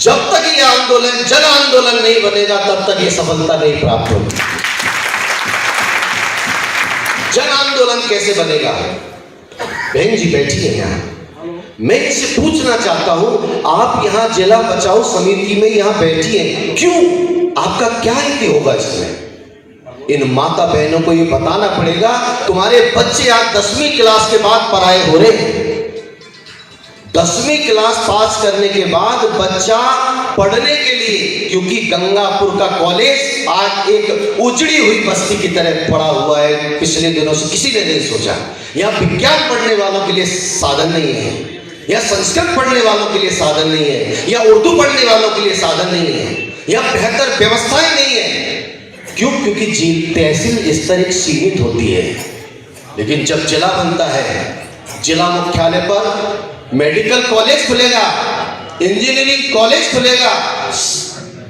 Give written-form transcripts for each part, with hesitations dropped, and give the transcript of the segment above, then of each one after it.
जब तक ये आंदोलन जन आंदोलन नहीं बनेगा तब तक ये सफलता नहीं प्राप्त होगी। जन आंदोलन कैसे बनेगा? बहन जी बैठी है यहाँ, मैं इनसे पूछना चाहता हूं, आप यहाँ जिला बचाओ समिति में यहाँ बैठी हैं, क्यों? आपका क्या हित होगा इसमें? इन माता बहनों को ये बताना पड़ेगा, तुम्हारे बच्चे आज 10वीं क्लास के बाद पढ़ाए हो रहे हैं। 10वीं क्लास पास करने के बाद बच्चा पढ़ने के लिए, क्योंकि गंगापुर का कॉलेज आज एक उजड़ी हुई बस्ती की तरह पड़ा हुआ है, पिछले दिनों से किसी ने नहीं सोचा। यहाँ विज्ञान पढ़ने वालों के लिए साधन नहीं है, या संस्कृत पढ़ने वालों के लिए साधन नहीं है, या उर्दू पढ़ने वालों के लिए साधन नहीं है, या बेहतर व्यवस्थाएं नहीं है। क्यों? क्योंकि तहसील स्तर एक सीमित होती है। लेकिन जब जिला बनता है, जिला मुख्यालय पर मेडिकल कॉलेज खुलेगा, इंजीनियरिंग कॉलेज खुलेगा,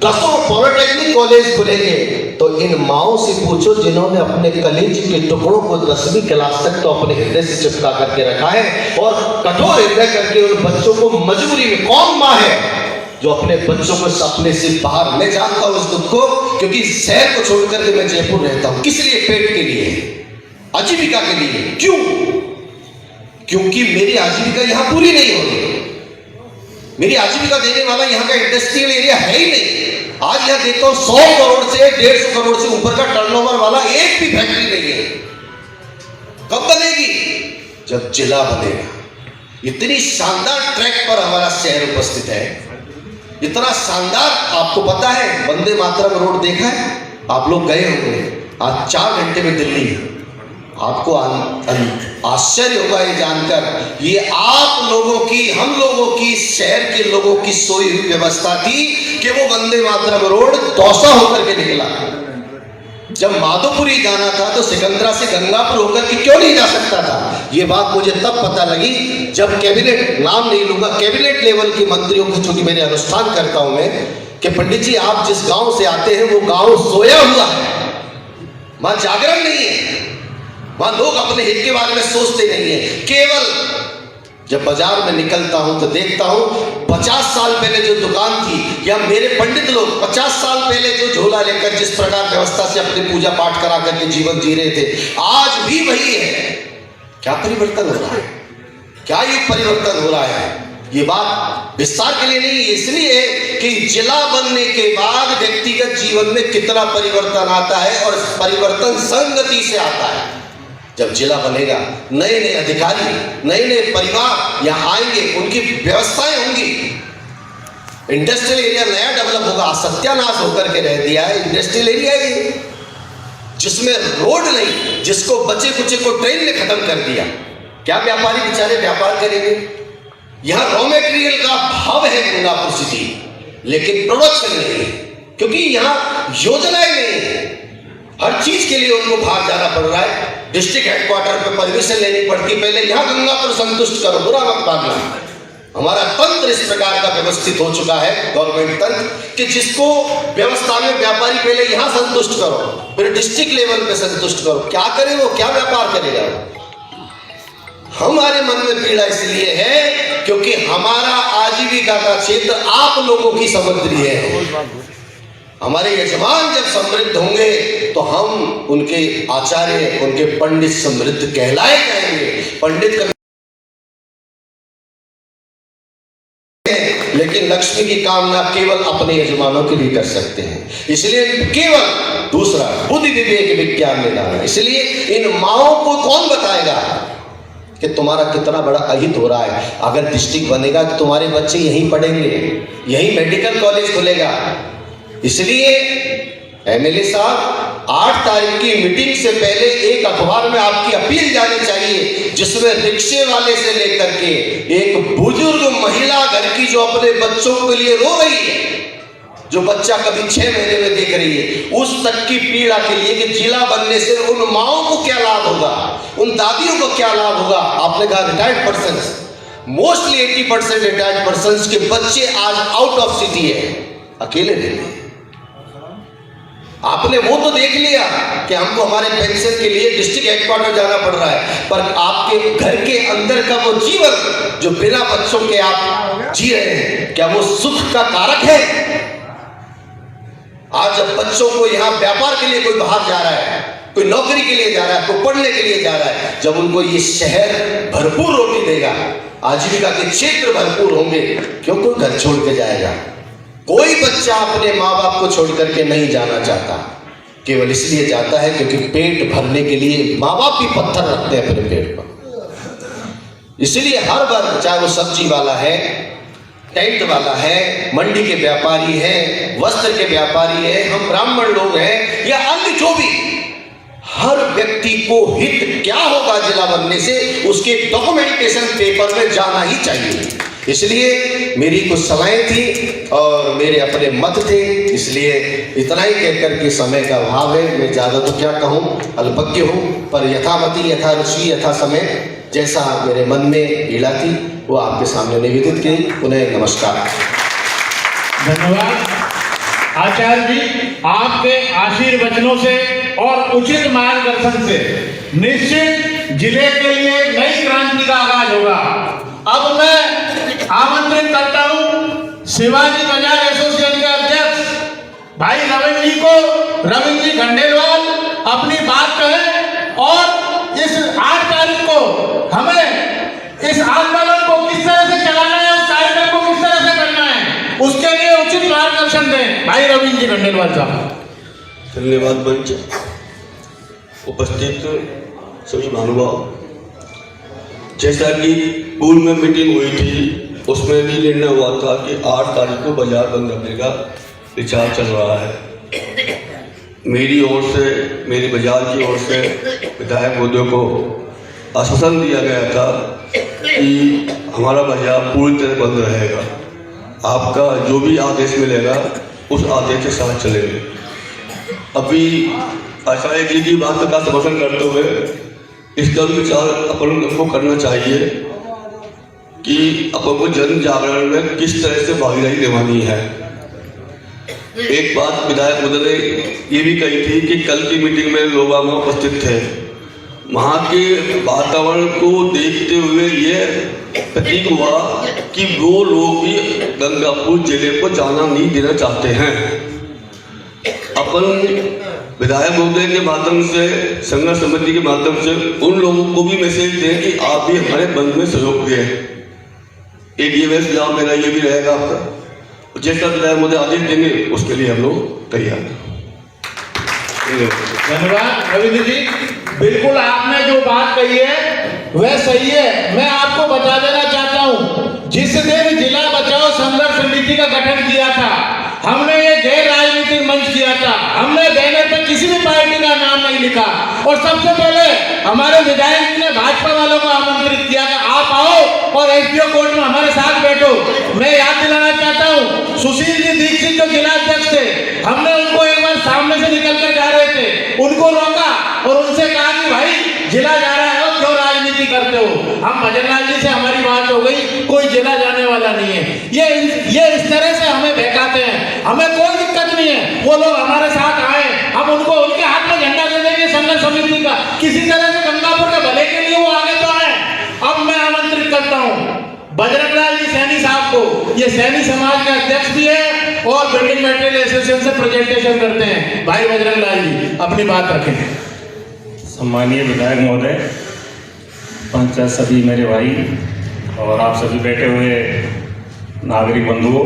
10 पॉलिटेक्निक कॉलेज खुलेंगे, तो इन माओं से पूछो जिन्होंने अपने कलेज के टुकड़ों को 10वीं क्लास तक तो अपने हृदय से चिपका करके रखा है और कठोर हृदय करके उन बच्चों को मजबूरी में, कौन माँ है जो अपने बच्चों को सपने से बाहर, मैं जानता हूं उस दुख को, क्योंकि शहर को छोड़कर के मैं जयपुर रहता हूं। किस लिए? पेट के लिए, आजीविका के लिए। क्यों? क्योंकि मेरी आजीविका यहां पूरी नहीं हो रही। मेरी आजीविका देने वाला यहां का इंडस्ट्रियल एरिया है ही नहीं। आज यहां देखता हूं 100 करोड़ से 150 करोड़ से ऊपर का टर्नओवर वाला एक भी फैक्ट्री नहीं है। कब बनेगी? जब जिला बनेगा। इतनी शानदार ट्रैक पर हमारा शहर उपस्थित है, इतना शानदार। आपको पता है वंदे मातरम रोड देखा है? आप लोग गए होंगे, आज 4 घंटे में दिल्ली है। आपको आश्चर्य होगा ये जानकर, ये आप लोगों की, हम लोगों की, शहर के लोगों की सोई हुई व्यवस्था थी कि वो वंदे मातरम रोड दौसा होकर के निकला। जब माधोपुरी जाना था तो सिकंदरा से गंगापुर होकर के क्यों नहीं जा सकता था? ये बात मुझे तब पता लगी जब कैबिनेट, नाम नहीं लूंगा, कैबिनेट लेवल के मंत्रियों को, चूंकि मैंने अनुष्ठान करता हूं मैं, कि पंडित जी आप जिस गांव से आते हैं वो गांव सोया हुआ है, वहां जागरण नहीं है, वहां लोग अपने हित के बारे में सोचते नहीं है। केवल जब बाजार में निकलता हूं तो देखता हूं 50 साल पहले जो दुकान थी, या मेरे पंडित लोग 50 साल पहले जो झोला लेकर जिस प्रकार व्यवस्था से अपनी पूजा पाठ करा करके जीवन जी रहे थे, आज भी वही है। क्या परिवर्तन हो रहा है? क्या ये परिवर्तन हो रहा है? ये बात विस्तार के लिए नहीं, इसलिए कि जिला बनने के बाद व्यक्तिगत जीवन में कितना परिवर्तन आता है, और परिवर्तन संगति से आता है। जब जिला बनेगा, नए नए अधिकारी, नए नए परिवार यहाँ आएंगे, उनकी व्यवस्थाएं होंगी, इंडस्ट्रियल एरिया नया डेवलप होगा। सत्यानाश होकर के रह दिया है इंडस्ट्रियल एरिया ये, जिसमें रोड नहीं, जिसको बचे कुचे को ट्रेन ने खत्म कर दिया। क्या व्यापारी बेचारे व्यापार करेंगे? यहाँ रॉ मेटेरियल का भाव है गंगापुर सिटी, लेकिन प्रोडक्शन नहीं है, क्योंकि यहाँ योजनाएं नहीं है। हर चीज के लिए उनको बाहर जाना पड़ रहा है, डिस्ट्रिक्ट हेडक्वार्टर पे परमिशन लेनी पड़ती। पहले यहाँ गंगापुर संतुष्ट करो, बुरा मत मानना। हमारा तंत्र इस प्रकार का व्यवस्थित हो चुका है, गवर्नमेंट तंत्र, कि जिसको व्यवस्था में व्यापारी पहले यहाँ संतुष्ट करो, फिर डिस्ट्रिक्ट लेवल पे संतुष्ट करो। क्या करे वो? क्या व्यापार करेगा? हमारे मन में पीड़ा इसलिए है क्योंकि हमारा आजीविका का क्षेत्र आप लोगों की समुद्री है। हमारे यजमान जब समृद्ध होंगे तो हम उनके आचार्य, उनके पंडित समृद्ध कहलाए जाएंगे। पंडित कभी, लेकिन लक्ष्मी की कामना केवल अपने यजमानों के लिए कर सकते हैं। इसलिए केवल दूसरा बुद्धि विवेक विज्ञान में लाना। इसलिए इन माओं को कौन बताएगा कि तुम्हारा कितना बड़ा अहित हो रहा है? अगर डिस्ट्रिक्ट बनेगा तो तुम्हारे बच्चे यहीं पढ़ेंगे, यहीं मेडिकल कॉलेज खुलेगा। इसलिए एमएलए साहब 8 तारीख की मीटिंग से पहले एक अखबार में आपकी अपील जानी चाहिए, जिसमें रिक्शे वाले से लेकर के एक बुजुर्ग महिला घर की जो अपने बच्चों के लिए रो रही है, जो बच्चा कभी 6 महीने में देख रही है, उस तक की पीड़ा के लिए कि जिला बनने से उन माओं को क्या लाभ होगा, उन दादियों को क्या लाभ होगा। आपने कहा retired person, mostly 80% retired person के बच्चे आज आउट ऑफ सिटी है, अकेले रहते हैं। आपने वो तो देख लिया कि हमको हमारे पेंशन के लिए डिस्ट्रिक्ट हेडक्वार्टर जाना पड़ रहा है, पर आपके घर के अंदर का वो जीवन जो बिना बच्चों के आप जी रहे हैं, क्या वो सुख का कारक है? आज जब बच्चों को यहाँ व्यापार के लिए कोई बाहर जा रहा है, कोई नौकरी के लिए जा रहा है, कोई पढ़ने के लिए जा रहा है, जब उनको ये शहर भरपूर रोटी देगा, आजीविका के क्षेत्र भरपूर होंगे, क्यों कोई घर छोड़ के जाएगा? कोई बच्चा अपने माँ बाप को छोड़ करके नहीं जाना चाहता, केवल इसलिए जाता है क्योंकि पेट भरने के लिए माँ बाप भी पत्थर रखते हैं अपने पेट पर। इसलिए हर वर्ग, चाहे वो सब्जी वाला है, टेंट वाला है, मंडी के व्यापारी है, वस्त्र के व्यापारी है, हम ब्राह्मण लोग हैं या अन्य जो भी, हर व्यक्ति को हित क्या होगा जिला बनने से, उसके डॉक्यूमेंटेशन पेपर में जाना ही चाहिए। इसलिए मेरी कुछ सलाहें थी और मेरे अपने मत थे, इसलिए इतना ही कहकर के समय का अभाव है, मैं ज़्यादा तो क्या कहूँ, अल्पज्ञ हूँ, पर यथामति यथा रुचि यथा समय, जैसा मेरे मन में पीड़ा थी वो आपके सामने निवेदित की। पुनः नमस्कार। धन्यवाद आचार्य जी, आपके आशीर्वचनों से और उचित मार्गदर्शन से निश्चित जिले के लिए नई क्रांति का आगाज होगा। अब मैं आमंत्रित करता हूं शिवाजी बाजार एसोसिएशन के अध्यक्ष भाई रविंद्र जी को, रविंद्र जी खंडेलवाल अपनी बात कहें और इस 8 तारीख को हमें इस आंदोलन को किस तरह से चलाना है, उस कार्यक्रम को किस तरह से करना है, उसके लिए उचित मार्गदर्शन दें। भाई रविंद्र जी खंडेलवाल साहब। धन्यवाद मंच, उपस्थित सभी महानुभाव। जैसा कि पूर्व में मीटिंग हुई थी, उसमें भी निर्णय हुआ था कि 8 तारीख को बाजार बंद रखने का विचार चल रहा है। मेरी ओर से, मेरी बाजार की ओर से विधायक महोदय को आश्वासन दिया गया था कि हमारा बाजार पूरी तरह बंद रहेगा, आपका जो भी आदेश मिलेगा उस आदेश के साथ चलेंगे। अभी आचार्य जी की बात का समर्थन करते हुए इसका भी विचार अपन को करना चाहिए कि अपन को जन जागरण में किस तरह से भागीदारी निभानी है। एक बात विधायक महोदय ने ये भी कही थी कि कल की मीटिंग में लोग वहाँ उपस्थित थे, वहाँ के वातावरण को देखते हुए ये प्रतीक हुआ कि वो लोग भी गंगापुर जिले को जाना नहीं देना चाहते हैं। अपन विधायक महोदय के माध्यम से, संघर्ष समिति के माध्यम से उन लोगों को भी मैसेज दें कि आप भी हमारे बंद में सहयोग दें। एक ये मैसेज मेरा ये भी रहेगा आपका, जैसा विधायक महोदय आदेश देंगे उसके लिए हम लोग तैयार हैं। धन्यवाद रविंद्र जी, बिल्कुल आपने जो बात कही है वह सही है। मैं आपको बता देना चाहता हूँ, जिस दिन जिला बचाओ संघर्ष समिति का गठन किया था, हमने ये गैर राजनीतिक मंच किया था, हमने बैनर पर किसी भी पार्टी का नाम नहीं लिखा और सबसे पहले हमारे विधायक जी ने भाजपा वालों को आमंत्रित किया कि आप आओ और एसपीओ कोर्ट में हमारे साथ बैठो। मैं याद दिलाना चाहता हूँ, सुशील जी दीक्षित जो जिला अध्यक्ष थे, हमने उनको एक बार सामने से निकल कर जा रहे थे, उनको रोका और उनसे कहा कि भाई जिला जा रहा है, क्यों राजनीति करते हो। हम भजनलाल जी से हमारी बात हो गई, कोई जिला जाने वाला नहीं है। ये इस तरह से हमें बहकाते हैं, हमें कोई दिक्कत नहीं है, वो लोग हमारे साथ आए, हम उनको उनके हाथ में झंडा दे देंगे संघर्ष समिति का, किसी तरह से गंगापुर के भले के लिए वो आगे तो आए। अब मैं आमंत्रित करता हूँ बजरंगलाल जी सैनी साहब को, ये सैनी समाज के अध्यक्ष भी है और बिल्डिंग मटेरियल एसोसिएशन से प्रेजेंटेशन करते हैं। भाई बजरंगलाल जी अपनी बात रखें। सम्मानीय विधायक महोदय, पंच सभी मेरे भाई और आप सभी बैठे हुए नागरिक बंधुओं,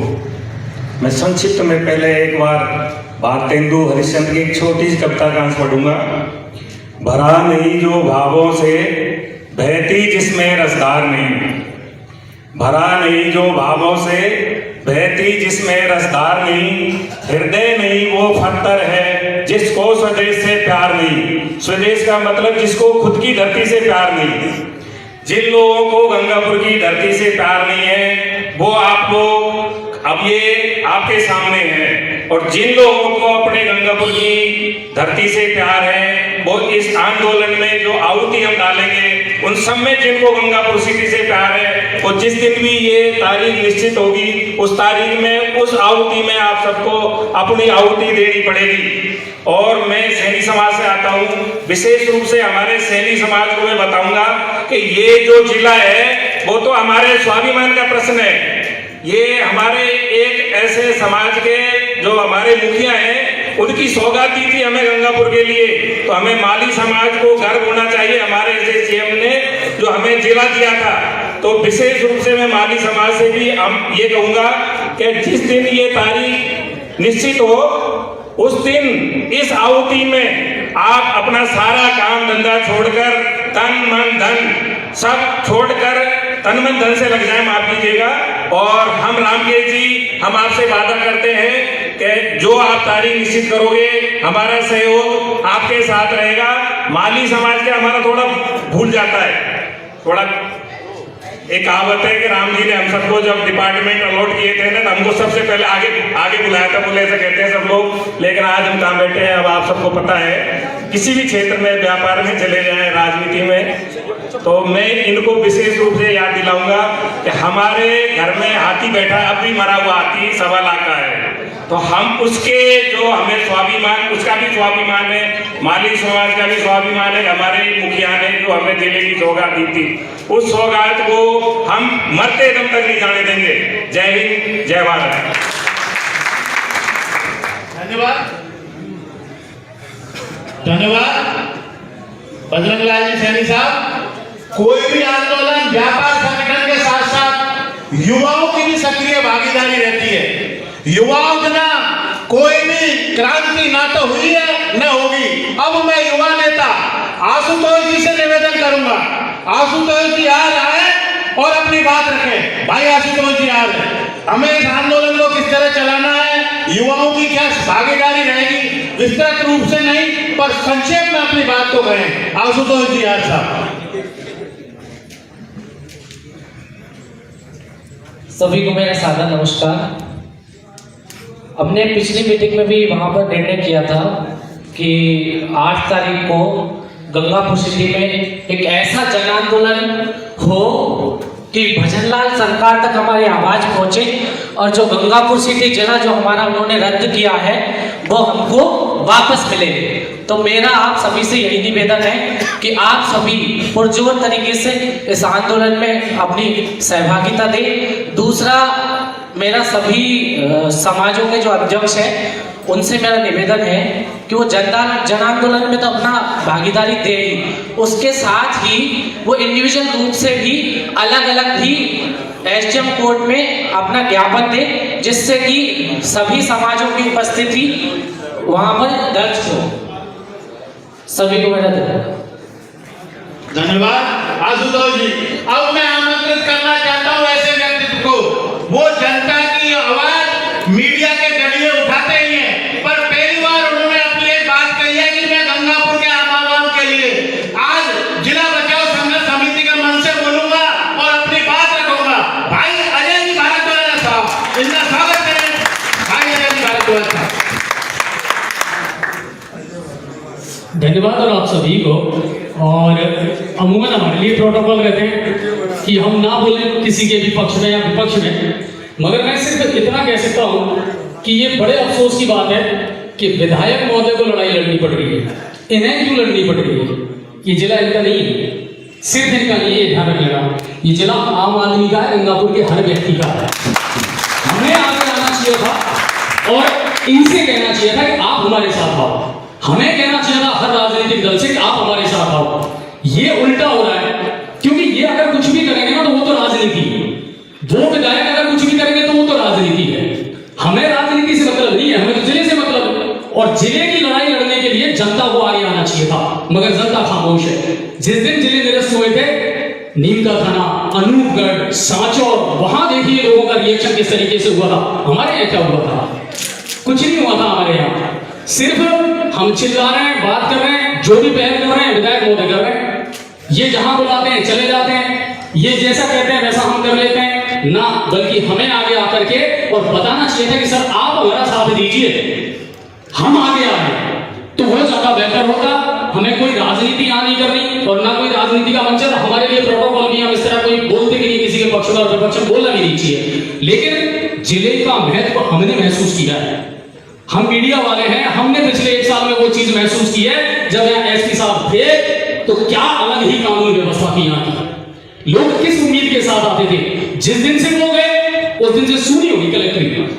मैं संक्षिप्त में पहले एक बार भारतेंदु हरिश्चंद्र की एक छोटी सी कविता का अंश पढ़ूंगा। भरा नहीं जो भावों से बहती जिसमें रसदार नहीं, भरा नहीं जो भावों से बहती जिसमें रसदार नहीं, हृदय नहीं वो फत्तर है जिसको स्वदेश से प्यार नहीं। स्वदेश का मतलब जिसको खुद की धरती से प्यार नहीं। जिन लोगों को गंगापुर की धरती से प्यार नहीं है वो आप लोग अब ये आपके सामने है और जिन लोगों को अपने गंगापुर की धरती से प्यार है, वो इस आंदोलन में जो आहुति हम डालेंगे, उन सब में जिनको गंगापुर सिटी से प्यार है, वो जिस दिन भी ये तारीख निश्चित होगी, उस तारीख में, उस आहुति में आप सबको अपनी आहुति देनी पड़ेगी। और मैं सैनी समाज से आता हूँ, विशेष रूप से हमारे सैनी समाज को मैं बताऊंगा कि ये जो जिला है वो तो हमारे स्वाभिमान का प्रश्न है। ये हमारे एक ऐसे समाज के जो हमारे मुखिया हैं, उनकी सौगात दी थी हमें गंगापुर के लिए, तो हमें माली समाज को गर्व होना चाहिए हमारे ऐसे सीएम ने जो हमें जिला दिया था। तो विशेष रूप से मैं माली समाज से भी हम ये कहूंगा कि जिस दिन ये तारीख निश्चित हो, उस दिन इस आहुति में आप अपना सारा काम धंधा छोड़कर, तन मन धन सब छोड़कर, तन मन धन से लग जाए, माफ कीजिएगा। और हम रामकेश जी, हम आपसे वादा करते हैं कि जो आप तारीख निश्चित करोगे, हमारा सहयोग आपके साथ रहेगा। माली समाज के हमारा थोड़ा भूल जाता है, थोड़ा एक कहावत है कि राम जी ने हम सबको जब डिपार्टमेंट अलॉट किए थे ना, तो हमको सबसे पहले आगे बुलाया था, बोले ऐसे कहते हैं सब लोग। लेकिन आज हम कहाँ बैठे हैं, अब आप सबको पता है, किसी भी क्षेत्र में, व्यापार में चले जाएं, राजनीति में, तो मैं इनको विशेष रूप से याद दिलाऊंगा कि हमारे घर में हाथी बैठा है, अब भी मरा हुआ हाथी 1.25 लाख का है। तो हम उसके जो हमें स्वाभिमान, उसका भी स्वाभिमान है, माली समाज का भी स्वाभिमान है। हमारे मुखिया ने जो हमें जिले की सौगात दी थी, उस सौगात को हम मरते दम तक नहीं जाने देंगे। जय हिंद, जय भारत। धन्यवाद, धन्यवाद बजरंग लाल जी सैनी साहब। कोई भी आंदोलन, व्यापार संगठन के साथ साथ युवाओं की भी सक्रिय भागीदारी रहती है। युवाओं बिना कोई भी क्रांति ना तो हुई है न होगी। अब मैं युवा नेता आशुतोष जी से निवेदन करूंगा, आशुतोष जी आ रहा है और अपनी बात रखें। भाई आशुतोष जी आ रहे हैं, हमें इस आंदोलन को किस तरह चलाना है, युवाओं की क्या भागीदारी रहेगी, विस्तृत रूप से नहीं पर संक्षेप में अपनी बात को कहें। आशुतोष जी यार साहब। सभी को मेरा सादर नमस्कार। हमने पिछली मीटिंग में भी वहाँ पर निर्णय किया था कि 8 तारीख को गंगापुर सिटी में एक ऐसा जन आंदोलन हो कि भजनलाल सरकार तक हमारी आवाज पहुंचे और जो गंगापुर सिटी जिला जो हमारा उन्होंने रद्द किया है वो हमको वापस मिले। तो मेरा आप सभी से यही निवेदन है कि आप सभी पुरजोर तरीके से इस आंदोलन में अपनी सहभागिता दें। दूसरा, मेरा सभी समाजों के जो अध्यक्ष हैं उनसे मेरा निवेदन है कि वो जन आंदोलन में तो अपना भागीदारी दे ही, उसके साथ ही वो इंडिविजुअल रूप से भी अलग अलग भी एसडीएम कोर्ट में अपना ज्ञापन दे, जिससे कि सभी समाजों की उपस्थिति वहां पर दर्ज हो। सभी को मेरा धन्यवाद आशुतोष जी। अब मैं आमंत्रित करना चाहता हूं ऐसे व्यक्तित्व को, वो जनता की आवाज मीडिया के जरिए उठाते ही हैं, पर पहली बार उन्होंने अपनी एक बात कही है कि मैं गंगापुर के आवाम के लिए आज जिला बचाओ संघर्ष समिति के मन से बोलूंगा और अपनी बात रखूंगा। भाई अजय जी भारद्वाज साहब, इनका स्वागत करें। भाई अजय जी भारद्वाज साहब। धन्यवाद और आप सभी को। और अमूमन हमारे लिए प्रोटोकॉल कहते हैं कि हम ना बोलें किसी के भी पक्ष में या विपक्ष में, मगर मैं सिर्फ इतना कह सकता हूं कि ये बड़े अफसोस की बात है कि विधायक महोदय को लड़ाई लड़नी पड़ रही है। इन्हें क्यों लड़नी पड़ रही है? ये जिला इनका नहीं है, सिर्फ इनका नहीं है, ध्यान रखना। ये जिला आम आदमी का है, गंगापुर के हर व्यक्ति का है। हमें आगे आना चाहिए था और इनसे कहना चाहिए था कि आप हमारे साथ आओ। हमें कहना चाहिए था हर राजनीतिक दल से कि आप हमारे साथ आओ। ये उल्टा हो रहा है, क्योंकि ये अगर कुछ भी करेंगे ना तो वो तो राजनीति है। दो विधायक अगर कुछ भी करेंगे तो वो तो राजनीति है। हमें राजनीति से मतलब नहीं है, हमें तो जिले से मतलब है। और जिले की लड़ाई लड़ने के लिए जनता को आगे आना चाहिए था, मगर जनता खामोश है। जिस दिन जिले निरस्त हुए थे, नीम का थाना, अनूपगढ़, सांचौर, वहां देखिए लोगों का रिएक्शन किस तरीके से हुआ था। हमारे यहाँ क्या हुआ था? कुछ नहीं हुआ था हमारे यहाँ। सिर्फ हम चिल्ला रहे हैं, बात कर रहे हैं, जो भी पहल कर रहे हैं विधायक महोदय कर रहे हैं। ये जहां बुलाते हैं चले जाते हैं। ये जैसा कहते हैं वैसा हम कर लेते हैं ना, बल्कि हमें आगे आकर के और बताना चाहिए था कि सर आप हमारा साथ दीजिए, हम आगे आए तो वो ज्यादा बेहतर होगा। हमें कोई राजनीति यहाँ नहीं करनी और ना कोई राजनीति का मंच, हमारे लिए प्रोटोकॉल भी हम इस तरह कोई बोलते कि नहीं, किसी के पक्ष में और विपक्ष में बोलना भी नहीं चाहिए, लेकिन जिले का महत्व हमने महसूस किया है। हम मीडिया वाले हैं, हमने पिछले 1 साल में वो चीज महसूस की है। जब यहाँ एसपी साहब थे तो क्या अलग ही कानून व्यवस्था थी यहाँ की, लोग किस उम्मीद के साथ आते थे। जिस दिन से वो गए उस दिन से सुनी होगी कलेक्ट्रेट में,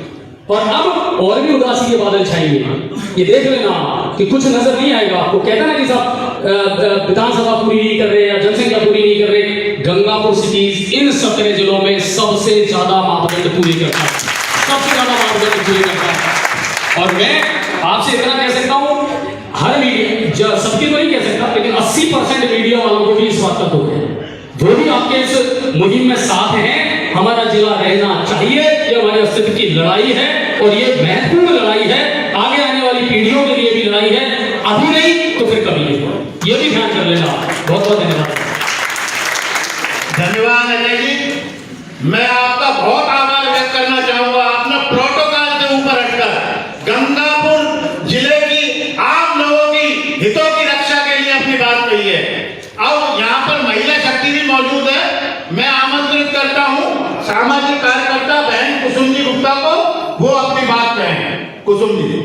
और अब और भी उदासी के बादल छाएंगे। ये देख लेना कि कुछ नजर नहीं आएगा आपको। कहता ना कि साहब विधानसभा पूरी नहीं कर रहे या जनसंख्या पूरी नहीं कर रहे, गंगापुर सिटीज इन 17 जिलों में सबसे ज्यादा मापदंड पूरे करता है, सबसे ज्यादा मापदंड पूरे करता है। और मैं आपसे इतना कह सकता हूं, हर मीडिया, सबकी तो नहीं कह सकता, लेकिन 80% मीडिया वालों को भी इस बात का दुख है, जो भी आपके इस मुहिम में साथ हैं। हमारा जिला रहना चाहिए, ये हमारे अस्तित्व की लड़ाई है और ये महत्वपूर्ण लड़ाई है, आगे आने वाली पीढ़ियों के लिए भी लड़ाई है, अभी नहीं तो फिर कभी नहीं। ये भी ध्यान कर लेना। बहुत बहुत धन्यवाद। धन्यवाद अजय जी। मैं आपका बहुत आभार व्यक्त करना चाहूंगा। आपने प्रोटोकॉल से ऊपर हटकर गंगापुर जिले की आम लोगों की हितों की रक्षा के लिए अपनी बात कही है। अब यहाँ पर महिला शक्ति भी मौजूद है, मैं आमंत्रित करता हूँ सामाजिक कार्यकर्ता बहन कुसुम जी गुप्ता को, वो अपनी बात कहें। कुसुम जी।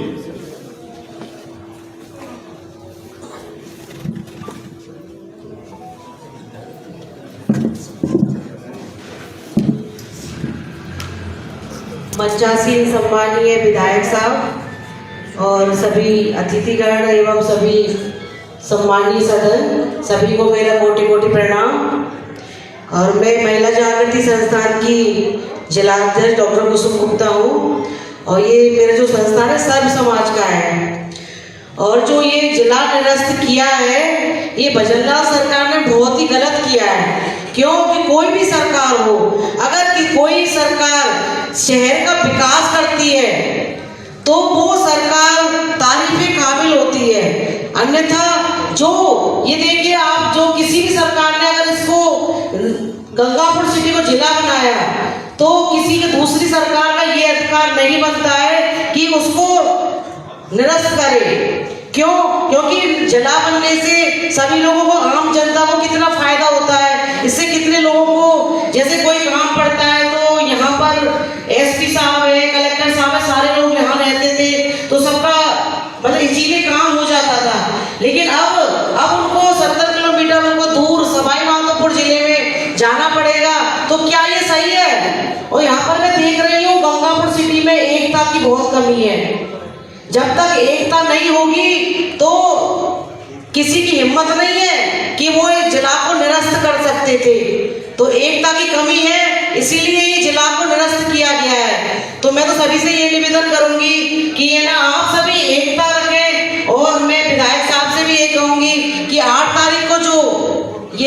मंचासीन सम्मानीय विधायक साहब और सभी अतिथिगण एवं सभी सम्मानीय सदन, सभी को मेरा कोटि कोटि प्रणाम। और मैं महिला जागृति संस्थान की जिलाध्यक्ष डॉक्टर कुसुम गुप्ता हूँ और ये मेरा जो संस्थान है सर्व समाज का है। और जो ये जिला निरस्त किया है ये भजनलाल सरकार ने बहुत ही गलत किया है। क्यों कि कोई भी सरकार हो, अगर कि कोई सरकार शहर का विकास करती है तो वो सरकार तारीफ के काबिल होती है। अन्यथा जो ये देखिए आप, जो किसी भी सरकार ने अगर इसको गंगापुर सिटी को जिला बनाया तो किसी की दूसरी सरकार का ये अधिकार नहीं बनता है कि उसको निरस्त करे। क्यों? क्योंकि जिला बनने से सभी लोगों को, आम जनता को कितना फायदा होता है। इससे कितने लोगों को, जैसे कोई काम पड़ता है तो यहाँ पर एसपी साहब है, कलेक्टर साहब है, सारे लोग यहाँ रहते थे तो सबका मतलब इजीली काम हो जाता था। लेकिन अब उनको 70 किलोमीटर उनको दूर सवाई माधोपुर जिले में जाना पड़ेगा, तो क्या ये सही है? और यहाँ पर मैं देख रही हूँ गंगापुर सिटी में एकता की बहुत कमी है। जब तक एकता नहीं होगी तो किसी की हिम्मत नहीं है कि वो एक जिला को निरस्त कर सकते थे। तो एकता की कमी है, इसीलिए ये जिला को निरस्त किया गया है। तो मैं तो सभी से ये निवेदन करूंगी कि ये ना आप सभी एकता रखें। और मैं विधायक साहब से भी ये कहूंगी कि 8 तारीख को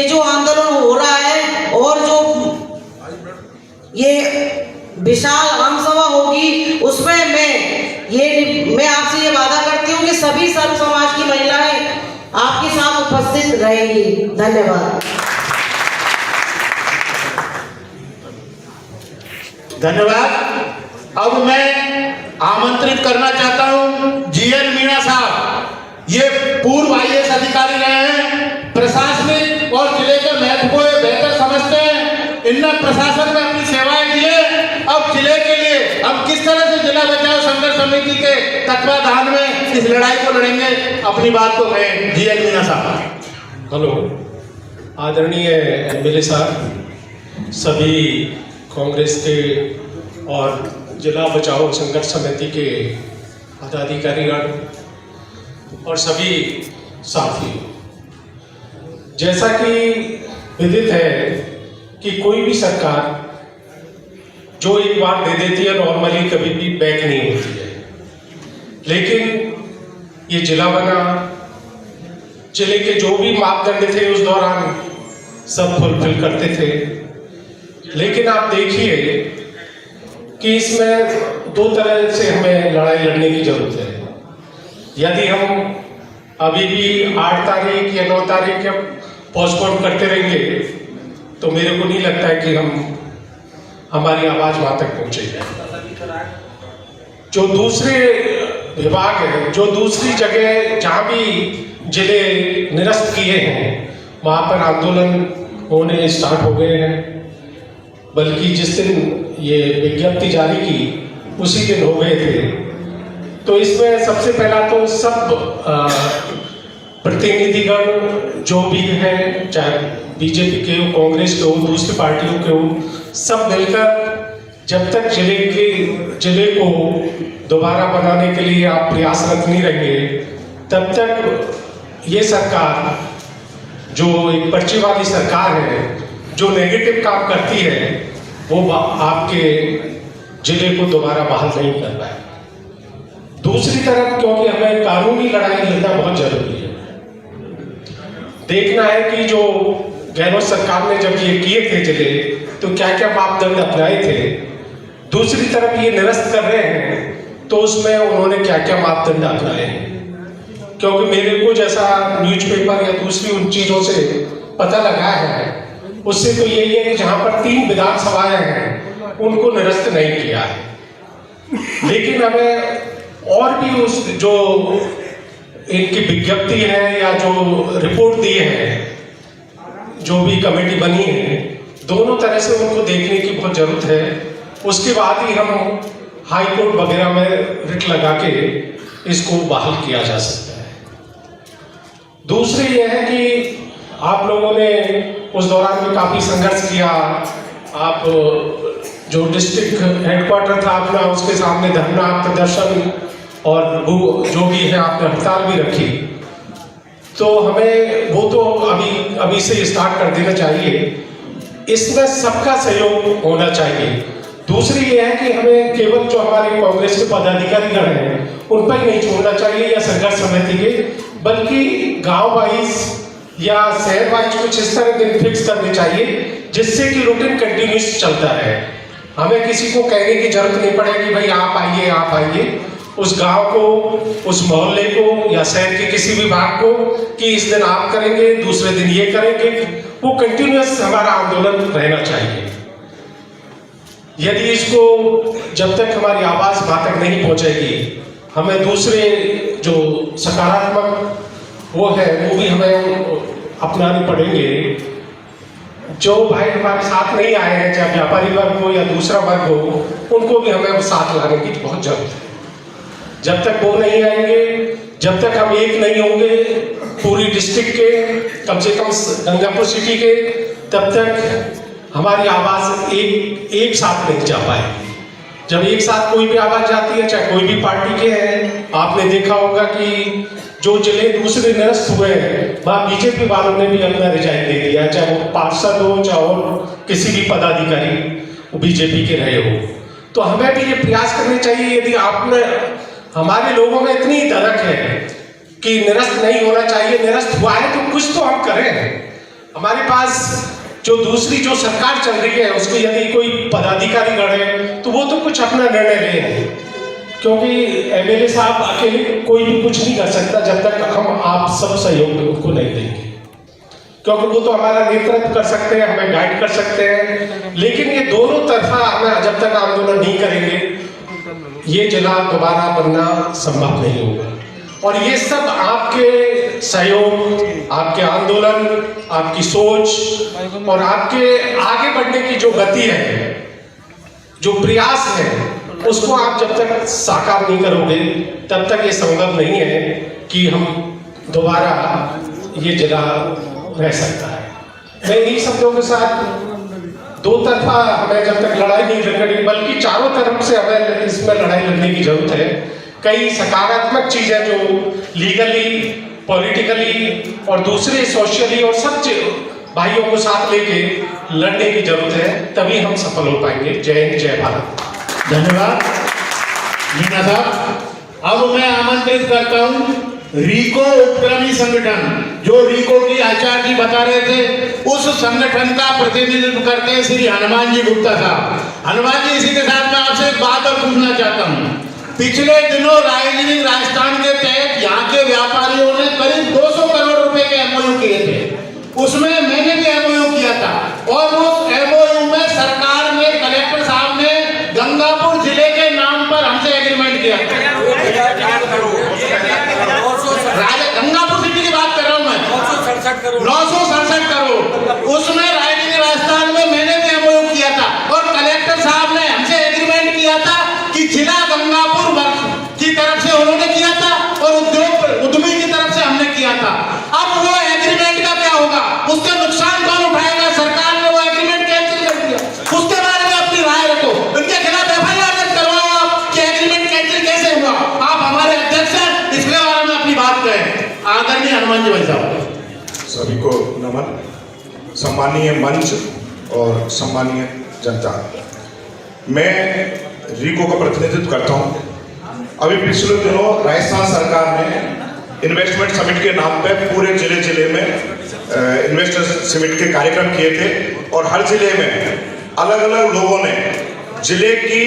जो आंदोलन हो रहा है और जो ये विशाल आम सभा होगी उसमें मैं आपसे ये वादा करती हूँ कि सभी सर्व समाज की महिलाएं आपके साथ उपस्थित रहेंगी। धन्यवाद। धन्यवाद। अब मैं आमंत्रित करना चाहता हूं जीएल मीणा साहब। ये पूर्व आईएएस अधिकारी रहे हैं, प्रशासनिक और जिले के महत्व को बेहतर समझते हैं। इनने प्रशासन में अपनी सेवाएं दी है। अब जिले के लिए हम किस तरह से जिला बचाओ संघर्ष समिति के तत्वाधान में इस लड़ाई को लड़ेंगे, अपनी बात को कहें जीएल मीणा साहब। हेलो आदरणीय एमएलए साहब, सभी कांग्रेस के और जिला बचाओ संघर्ष समिति के पदाधिकारीगण और सभी साथी, जैसा कि विदित है कि कोई भी सरकार जो एक बार दे देती है नॉर्मली कभी भी बैक नहीं होती है। लेकिन ये जिला बना, जिले के जो भी मापदंड थे उस दौरान सब फुलफिल करते थे। लेकिन आप देखिए कि इसमें 2 तरह से हमें लड़ाई लड़ने की जरूरत है। यदि हम अभी भी 8 तारीख या 9 तारीख पोस्टपोन करते रहेंगे तो मेरे को नहीं लगता है कि हमारी आवाज़ वहाँ तक पहुँचेगी। जो दूसरे विभाग है, जो दूसरी जगह जहाँ भी जिले निरस्त किए हैं वहाँ पर आंदोलन होने स्टार्ट हो गए हैं। बल्कि जिस दिन ये विज्ञप्ति जारी की उसी दिन हो गए थे। तो इसमें सबसे पहला तो सब प्रतिनिधिगण जो भी हैं, चाहे बीजेपी के हो, कांग्रेस के हो, दूसरी पार्टियों के हो, सब मिलकर जब तक जिले को दोबारा बनाने के लिए आप प्रयासरत नहीं रहेंगे तब तक ये सरकार जो एक पर्ची वाली सरकार है, जो नेगेटिव काम करती है, वो आपके जिले को दोबारा बहाल नहीं कर पाए। दूसरी तरफ क्योंकि हमें कानूनी लड़ाई लड़ना बहुत जरूरी है। देखना है कि जो गहलोत सरकार ने जब ये किए थे जिले, तो क्या क्या मापदंड अपनाए थे। दूसरी तरफ ये निरस्त कर रहे हैं तो उसमें उन्होंने क्या क्या मापदंड अपनाए हैं। क्योंकि मेरे को जैसा न्यूज़पेपर या दूसरी उन चीज़ों से पता लगा है, उससे तो यही है कि जहाँ पर 3 विधानसभाएं हैं उनको निरस्त नहीं किया है। लेकिन हमें और भी उस जो इनकी विज्ञप्ति है या जो रिपोर्ट दी है, जो भी कमेटी बनी है, दोनों तरह से उनको देखने की बहुत जरूरत है। उसके बाद ही हम हाई कोर्ट वगैरह में रिट लगा के इसको बहाल किया जा सकता है। दूसरी यह है कि आप लोगों ने उस दौरान में काफ़ी संघर्ष किया। आप जो डिस्ट्रिक्ट हेडक्वार्टर था अपना, उसके सामने धरना प्रदर्शन और जो भी है आपने हड़ताल भी रखी। तो हमें वो तो अभी से स्टार्ट कर देना चाहिए। इसमें सबका सहयोग होना चाहिए। दूसरी ये है कि हमें केवल जो हमारे कांग्रेस के पदाधिकारीगण हैं उन पर नहीं छोड़ना चाहिए या संघर्ष समिति के, बल्कि गांव वाइज या शहर वाइज कुछ इस तरह दिन फिक्स करने चाहिए जिससे कि रूटीन कंटिन्यूस चलता रहे। हमें किसी को कहने की जरूरत नहीं पड़े कि भाई आप आइए। उस गांव को, उस मोहल्ले को या शहर के किसी भी भाग को कि इस दिन आप करेंगे, दूसरे दिन ये करेंगे, वो कंटिन्यूस हमारा आंदोलन रहना चाहिए। यदि इसको जब तक हमारी आवाज़ वहाँ तक नहीं पहुँचेगी, हमें दूसरे जो सकारात्मक वो है वो भी हमें अपनाने पड़ेंगे। जो भाई हमारे साथ नहीं आए हैं, चाहे व्यापारी वर्ग हो या दूसरा वर्ग हो, उनको भी हमें साथ लाने की बहुत जरूरत है। जब तक वो नहीं आएंगे, जब तक हम एक नहीं होंगे पूरी डिस्ट्रिक्ट के, कम से कम गंगापुर सिटी के, तब तक हमारी आवाज़ एक साथ नहीं जा पाएगी। जब एक साथ कोई भी आवाज़ जाती है, चाहे कोई भी पार्टी के हैं, आपने देखा होगा कि जो जिले दूसरे निरस्त हुए हैं वहाँ बीजेपी वालों ने भी अपना रिजाइन दे दिया, चाहे वो पार्षद हो चाहे और किसी भी पदाधिकारी वो बीजेपी के रहे हो। तो हमें भी ये प्रयास करने चाहिए, यदि आपने हमारे लोगों में इतनी धड़क है कि निरस्त नहीं होना चाहिए, निरस्त हुआ है तो कुछ तो हम करें। हमारे पास जो दूसरी जो सरकार चल रही है उसको यदि कोई पदाधिकारी गढ़े तो वो तो कुछ अपना निर्णय ले, क्योंकि एमएलए साहब अकेले कोई भी कुछ नहीं कर सकता जब तक हम आप सब सहयोग उनको नहीं देंगे। क्योंकि वो तो हमारा नेतृत्व कर सकते हैं, हमें गाइड कर सकते हैं, लेकिन ये दोनों तरफा हमें जब तक आंदोलन नहीं करेंगे ये जिला दोबारा बनना संभव नहीं होगा। और ये सब आपके सहयोग, आपके आंदोलन, आपकी सोच और आपके आगे बढ़ने की जो गति है, जो प्रयास है, उसको आप जब तक साकार नहीं करोगे तब तक ये संभव नहीं है कि हम दोबारा ये जिला रह सकता है। मैं इन्हीं शब्दों के साथ दो तरफा हमें जब तक लड़ाई नहीं लड़नी, बल्कि चारों तरफ से हमें इसमें लड़ाई लड़ने की जरूरत है। कई सकारात्मक चीजें जो लीगली, पॉलिटिकली और दूसरे सोशली और सब भाइयों को साथ लेके लड़ने की जरूरत है, तभी हम सफल हो पाएंगे। जय हिंद, जय भारत। धन्यवाद मीना साहब। अब मैं आमंत्रित करता हूं रीको उपक्रमी संगठन, जो रीको की आचार्य जी बता रहे थे, उस संगठन का प्रतिनिधित्व करते हैं श्री हनुमान जी गुप्ता साहब। हनुमान जी, इसी के साथ मैं आपसे एक बात और पूछना चाहता हूँ। पिछले दिनों राजनीतिक राजस्थान के तहत यहाँ के व्यापारियों ने करीब 200 करोड़ रुपए के एमओयू किए थे, उसमें मैंने भी एमओयू किया था और हाँ जी भाई साहब। सभी को नमन। सम्मानीय मंच और सम्मानीय जनता, मैं रीको का प्रतिनिधित्व करता हूं। अभी पिछले दिनों राजस्थान सरकार ने इन्वेस्टमेंट समिट के नाम पे पूरे जिले में इन्वेस्टर समिट के कार्यक्रम किए थे और हर जिले में अलग अलग लोगों ने जिले की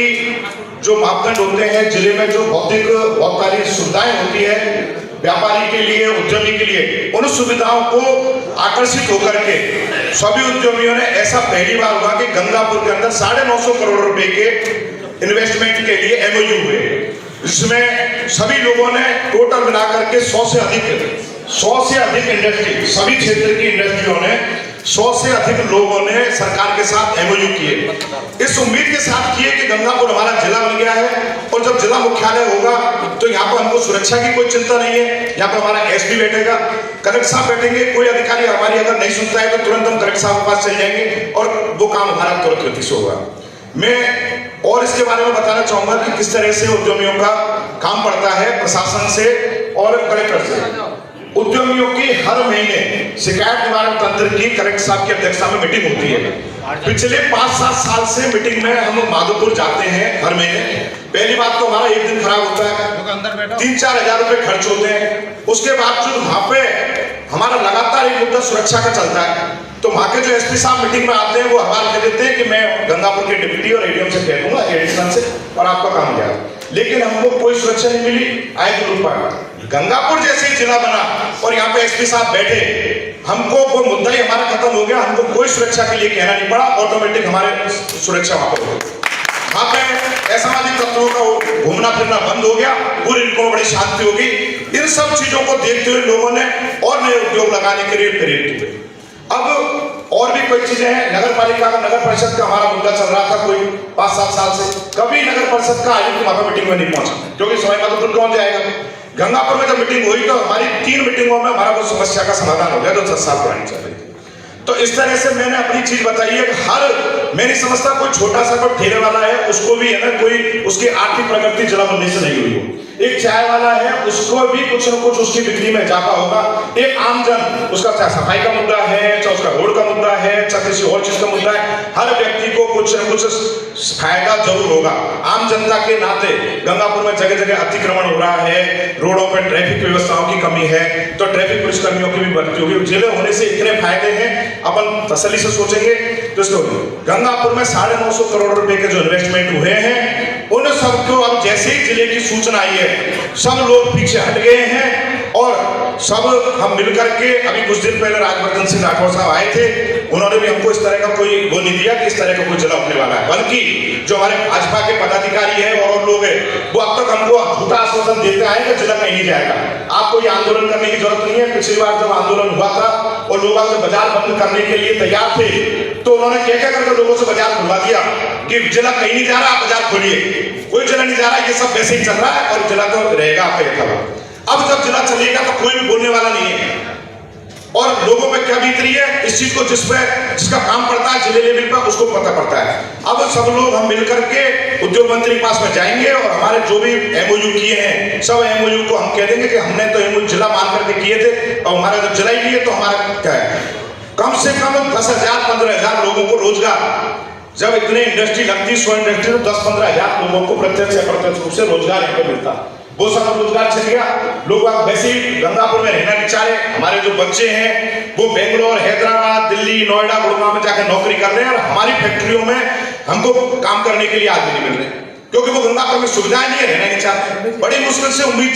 जो मापदंड होते हैं, जिले में जो भौतिक बहुत सारी सुविधाएं होती है व्यापारी के लिए, उद्यमी के लिए, उन सुविधाओं को आकर्षित होकर के सभी उद्यमियों ने ऐसा पहली बार हुआ कि गंगापुर के अंदर 950 करोड़ रुपए के इन्वेस्टमेंट के लिए एमओयू हुए, जिसमें सभी लोगों ने टोटल मिलाकर के 100 से अधिक इंडस्ट्री, सभी क्षेत्र की इंडस्ट्रियों ने 100 से अधिक लोगों ने सरकार के साथ एमओयू किए, इस उम्मीद के साथ किए कि गंगापुर हमारा जिला बन गया है और जब जिला मुख्यालय होगा तो यहाँ पर हमको सुरक्षा की कोई चिंता नहीं है। यहाँ पर हमारा एसपी बैठेगा, कलेक्टर साहब बैठेंगे, कोई अधिकारी हमारी अगर नहीं सुनता है तो तुरंत हम कलेक्टर साहब के पास चल जाएंगे और वो काम हमारा तुरंत गति से होगा। मैं और इसके बारे में बताना चाहूंगा कि किस तरह से उद्यमियों का काम पड़ता है प्रशासन से और कलेक्टर से। उद्यमियों की हर महीने शिकायत निवारण तंत्र की कलेक्टर साहब की अध्यक्षता में मीटिंग होती है। पिछले 5-7 साल से मीटिंग में हम माधोपुर जाते हैं हर महीने। पहली बात तो हमारा एक दिन खराब होता है, 3-4 हजार रुपए खर्च होते हैं। उसके बाद जो वहां पे हमारा लगातार एक मुद्दा सुरक्षा का चलता है, तो वहां के जो एसपी साहब मीटिंग में आते हैं वो हमारे कह देते हैं कि मैं गंगापुर के डिप्टी और एडीएम से कह दूंगा एडिशनल से और आपका काम गया, लेकिन हमको कोई सुरक्षा नहीं मिली। आए तो लूटपाट। गंगापुर जैसे ही जिला बना और यहाँ पे एसपी साहब बैठे, हमको वो मुद्दा ही हमारा खत्म हो गया, हमको कोई सुरक्षा के लिए कहना नहीं पड़ा, ऑटोमेटिक हमारे सुरक्षा वहां पर हो गई। वहां पे असामाजिक तत्वों का घूमना फिरना बंद हो गया, पूरी इनको बड़ी शांति होगी। इन सब चीजों को देखते हुए लोगों ने और नए उद्योग लगाने के लिए प्रेरित हुए। अब और भी कोई चीजें हैं, नगर पालिका का, नगर परिषद का हमारा मुद्दा चल रहा था कोई 5-7 साल से, कभी नगर परिषद का आयुक्त वहां पर मीटिंग में नहीं पहुंचा, क्योंकि सवाई माधोपुर कौन जाएगा। गंगापुर में जब मीटिंग हुई तो हमारी 3 मीटिंगों में हमारा वो समस्या का समाधान हो गया जो 10 साल पुरानी चल रही थी। तो इस तरह से मैंने अपनी चीज बताई है कि मैं नहीं समझता कोई छोटा सा कोई ठेले वाला है उसको भी है ना कोई उसकी आर्थिक प्रगति जिला बनने से नहीं हुई हो। एक चाय वाला है उसको भी कुछ न कुछ उसकी बिक्री में इजाफा होगा। एक आमजन, उसका चाहे सफाई का मुद्दा है, चाहे उसका रोड का मुद्दा है, चाहे किसी और चीज का मुद्दा है, हर व्यक्ति को कुछ न कुछ फायदा जरूर होगा। आम जनता के नाते गंगापुर में जगह जगह अतिक्रमण हो रहा है, रोडों पर ट्रैफिक व्यवस्थाओं की कमी है, तो ट्रैफिक पुलिसकर्मियों की भी भर्ती होगी। जिले होने से इतने फायदे हैं, अपन तसल्ली से सोचेंगे तो इसको गंगापुर में 950 करोड़ रुपए के जो इन्वेस्टमेंट हुए हैं उन सबको अब जैसे ही जिले की सूचना आई है सब लोग पीछे हट गए हैं और सब हम मिलकर के अभी कुछ दिन पहले राजवर्धन सिंह राठौर साहब आए थे, उन्होंने भी हमको इस तरह का कोई वो नहीं दिया कि इस तरह का कोई जिला होने वाला है, बल्कि जो हमारे भाजपा के पदाधिकारी हैं और लोग हैं वो अब तक हमको झूठा आश्वासन देते आए कि जिला कहीं नहीं जाएगा, आपको ये आंदोलन करने की जरूरत नहीं है। पिछली बार जब आंदोलन हुआ था और लोग आपसे बाजार बंद करने के लिए तैयार थे तो उन्होंने क्या करके लोगों से बाजार खुलवा दिया कि जिला कहीं नहीं जा रहा, आप बाजार खोलिए, कोई जिला नहीं जा रहा, ये सब वैसे ही चल रहा है और जिला तो रहेगा आपका यथावत। अब जब जिला चलेगा तो कोई भी बोलने वाला नहीं है और लोगों पे क्या बीत रही है इस चीज को जिसका काम पड़ता है जिले लेवल पर उसको पता पड़ता है। अब सब लोग हम मिलकर के उद्योग मंत्री के पास में जाएंगे और हमारे जो भी एमओयू किए हैं सब एमओयू को हम कह देंगे कि हमने तो एमओयू जिला मान करके किए थे और हमारा जब जिला ही किए तो हमारा क्या है, कम से कम 10,000-15,000 लोगों को रोजगार, जब इतने इंडस्ट्री लगती 100 इंडस्ट्री तो 10-15,000 लोगों को प्रत्यक्ष या अप्रत्यक्ष रूप से रोजगार यहाँ पे मिलता, वो सब रोजगार छिन गया। लोग आप वैसे ही गंगापुर में रहना नहीं चाह रहे, हमारे जो बच्चे हैं वो बेंगलोर, हैदराबाद, दिल्ली, नोएडा, गुड़गांव में जाकर नौकरी कर रहे हैं और हमारी फैक्ट्रियों में हमको काम करने के लिए आदमी नहीं मिल रहे क्योंकि वो गंगापुर में सुविधाएं नहीं है, रहना नहीं चाहते। बड़ी मुश्किल से उम्मीद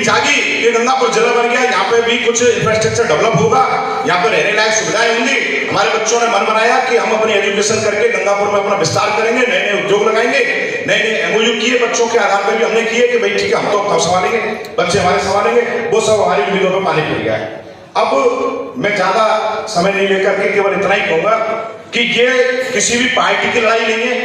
जागी कि गंगापुर जिला बन गया, यहाँ पे भी कुछ इंफ्रास्ट्रक्चर डेवलप होगा, यहाँ पे रहने लायक सुविधाएं होंगी। हमारे बच्चों ने मन बनाया कि हम अपनी एजुकेशन करके गंगापुर में अपना विस्तार करेंगे, नए नए उद्योग लगाएंगे, नए नए एमओयू किए बच्चों के आधार पर भी हमने किए कि भाई ठीक है हम तो संभालेंगे, बच्चे हमारे संभालेंगे, वो सब हमारी उम्मीदों पर पानी फिर गया है। अब मैं ज्यादा समय नहीं लेकर के केवल इतना ही कहूंगा कि ये किसी भी पार्टी की लड़ाई नहीं है,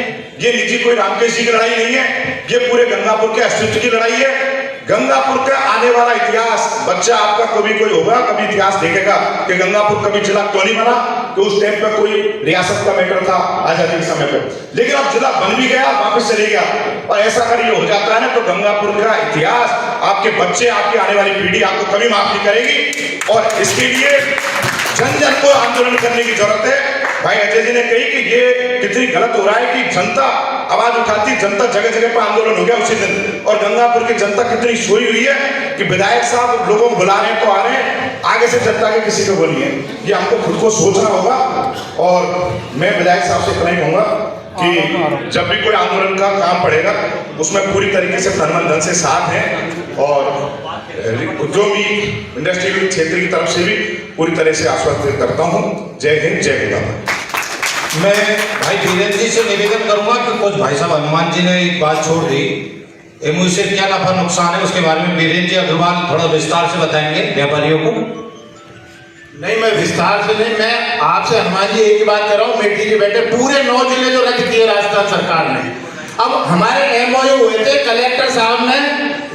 ये निजी कोई रामकेश जी की लड़ाई नहीं है, ये पूरे गंगापुर के अस्तित्व की लड़ाई है। गंगापुर का आने वाला इतिहास, बच्चा आपका कभी कोई होगा कभी इतिहास देखेगा कि गंगापुर कभी जिला क्यों नहीं बना, कि उस टाइम पे कोई रियासत का मैटर था आजादी के समय पे, लेकिन अब जिला बन भी गया, वापस चले गया। और ऐसा अगर ये हो जाता है ना तो तो गंगापुर का इतिहास, आपके बच्चे, आपकी आने वाली पीढ़ी आपको कभी माफ नहीं करेगी। और इसके लिए जन जन को आंदोलन करने की जरूरत है। भाई अजय जी ने कही कि ये कितनी गलत हो रहा है कि जनता आवाज उठाती, जनता जगह जगह पर आंदोलन हो गया उसी दिन, और गंगापुर की जनता कितनी सोई हुई है कि विधायक साहब लोगों को बुला रहे हैं तो आ रहे हैं, आगे से जनता के किसी को बोलिए। ये हमको खुद को सोचना होगा। और मैं विधायक साहब से इतना ही कहूंगा कि जब भी कोई आंदोलन का काम पड़ेगा उसमें पूरी तरीके से तन मन धन से साथ हैं, और उद्योग इंडस्ट्रियल क्षेत्र की तरफ से भी पूरी तरह से आश्वस्त करता हूँ। जय हिंद, जय गंगा। मैं भाई वीरेंद्र जी से निवेदन करूंगा कि कुछ भाई साहब हनुमान जी ने एक बात छोड़ दी, एमओयू से क्या नफा नुकसान है उसके बारे में वीरेंद्र जी अग्रवाल थोड़ा विस्तार से बताएंगे व्यापारियों को। नहीं, मैं विस्तार से नहीं, मैं आपसे हनुमान जी एक ही बात कर रहा हूँ, मेटी जी बैठे पूरे 9 जिले जो रद्द किए राजस्थान सरकार ने। अब हमारे एमओयू हुए थे, कलेक्टर साहब ने